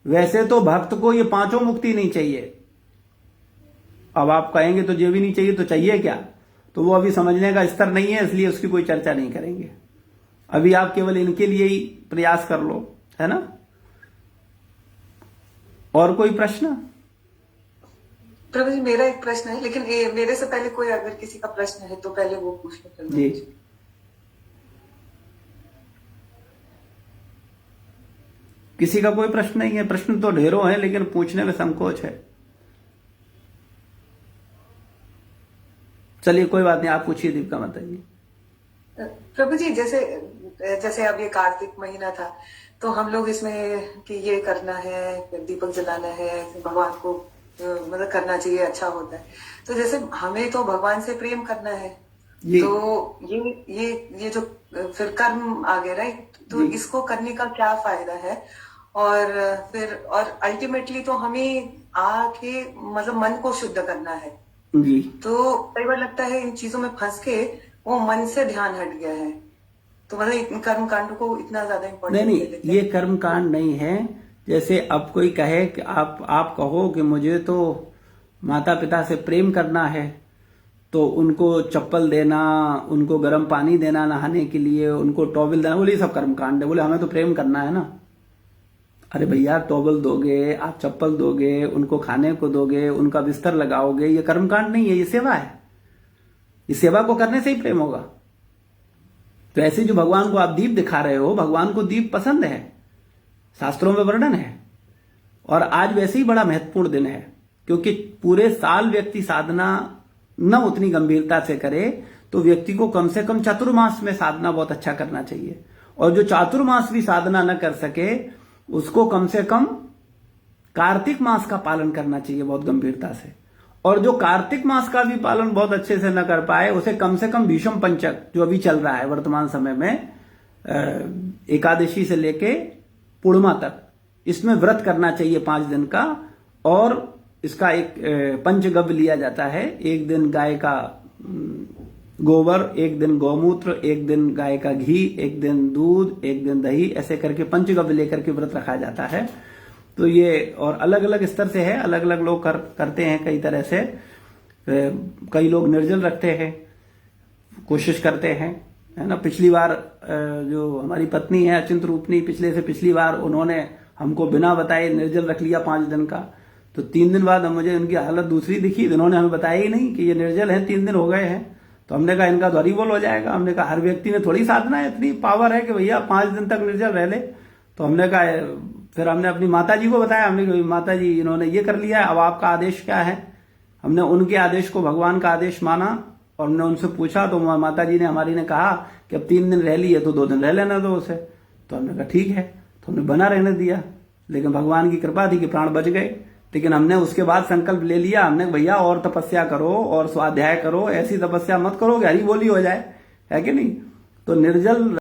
वैसे तो भक्त को ये 5 मुक्ति नहीं चाहिए। अब आप कहेंगे तो ये भी नहीं चाहिए तो चाहिए क्या? तो वो अभी समझने का स्तर नहीं है, इसलिए उसकी कोई चर्चा नहीं करेंगे। अभी आप केवल इनके लिए ही प्रयास कर लो, है ना। और कोई प्रश्न? प्रभु जी मेरा एक प्रश्न है, लेकिन मेरे से पहले कोई अगर किसी का प्रश्न है तो पहले वो पूछ लो प्रभु जी। किसी का कोई प्रश्न नहीं है? प्रश्न तो ढेरों हैं लेकिन पूछने में संकोच है। चलिए कोई बात नहीं, आप पूछिए दीपिका माता जी। प्रभु जी जैसे जैसे अब ये कार्तिक महीना था तो हम लोग इसमें कि ये करना है, दीपक जलाना है, भगवान को मतलब करना चाहिए, अच्छा होता है। तो जैसे हमें तो भगवान से प्रेम करना है, तो ये जो फिर कर्म आ गया राइट, तो इसको करने का क्या फायदा है? और फिर और अल्टीमेटली तो हमें आके मतलब मन को शुद्ध करना है जी। तो कई बार लगता है इन चीजों में फंस के वो मन से ध्यान हट गया है, तो मतलब कर्म कांड को इतना ज्यादा इम्पोर्टेंट नहीं, ये कर्म कांड नहीं है। जैसे अब कोई कहे कि आप कहो कि मुझे तो माता पिता से प्रेम करना है, तो उनको चप्पल देना, उनको गर्म पानी देना नहाने के लिए, उनको टॉवल देना, बोले ये सब कर्म कांड है। बोले हमें तो प्रेम करना है ना। अरे भैया, टॉवल दोगे, आप चप्पल दोगे, उनको खाने को दोगे, उनका बिस्तर लगाओगे, ये कर्म कांड नहीं है, ये सेवा है। इस सेवा को करने से ही प्रेम होगा। तो ऐसे जो भगवान को आप दीप दिखा रहे हो, भगवान को दीप पसंद है, शास्त्रों में वर्णन है। और आज वैसे ही बड़ा महत्वपूर्ण दिन है, क्योंकि पूरे साल व्यक्ति साधना न उतनी गंभीरता से करे तो व्यक्ति को कम से कम चातुर्मास में साधना बहुत अच्छा करना चाहिए। और जो चातुर्मास भी साधना न कर सके उसको कम से कम कार्तिक मास का पालन करना चाहिए बहुत गंभीरता से। और जो कार्तिक मास का भी पालन बहुत अच्छे से न कर पाए उसे कम से कम भीष्म पंचक जो अभी चल रहा है वर्तमान समय में, एकादशी से लेके पूर्णिमा तक, इसमें व्रत करना चाहिए 5 दिन का। और इसका एक पंचगव्य लिया जाता है, एक दिन गाय का गोबर, एक दिन गौमूत्र, एक दिन गाय का घी, एक दिन दूध, एक दिन दही, ऐसे करके पंचगव्य लेकर के व्रत रखा जाता है। तो ये और अलग अलग स्तर से है, अलग अलग लोग करते हैं कई तरह से। कई लोग निर्जल रखते हैं, कोशिश करते हैं, है ना। पिछली बार जो हमारी पत्नी है अचिंत रूपनी, पिछले से पिछली बार उन्होंने हमको बिना बताए निर्जल रख लिया 5 दिन का। तो 3 दिन बाद मुझे उनकी हालत दूसरी दिखी, उन्होंने हमें बताया ही नहीं कि ये निर्जल है, 3 दिन हो गए हैं। तो हमने कहा इनका तो हरिबोल हो जाएगा। हमने कहा हर व्यक्ति में थोड़ी साधना है, इतनी पावर है कि भैया 5 दिन तक निर्जल रह ले। तो हमने कहा, फिर हमने अपनी माता जी को बताया, हमने कहा माता जी इन्होंने ये कर लिया है, अब आपका आदेश क्या है। हमने उनके आदेश को भगवान का आदेश माना और हमने उनसे पूछा, तो माता जी ने हमारी ने कहा कि अब 3 दिन रह लिए तो 2 दिन रह लेना दो उसे। तो हमने कहा ठीक है, तो हमने बना रहने दिया। लेकिन भगवान की कृपा थी कि प्राण बच गए। लेकिन हमने उसके बाद संकल्प ले लिया, हमने भैया और तपस्या करो और स्वाध्याय करो, ऐसी तपस्या मत करो कि हरी बोली हो जाए, है कि नहीं। तो निर्जल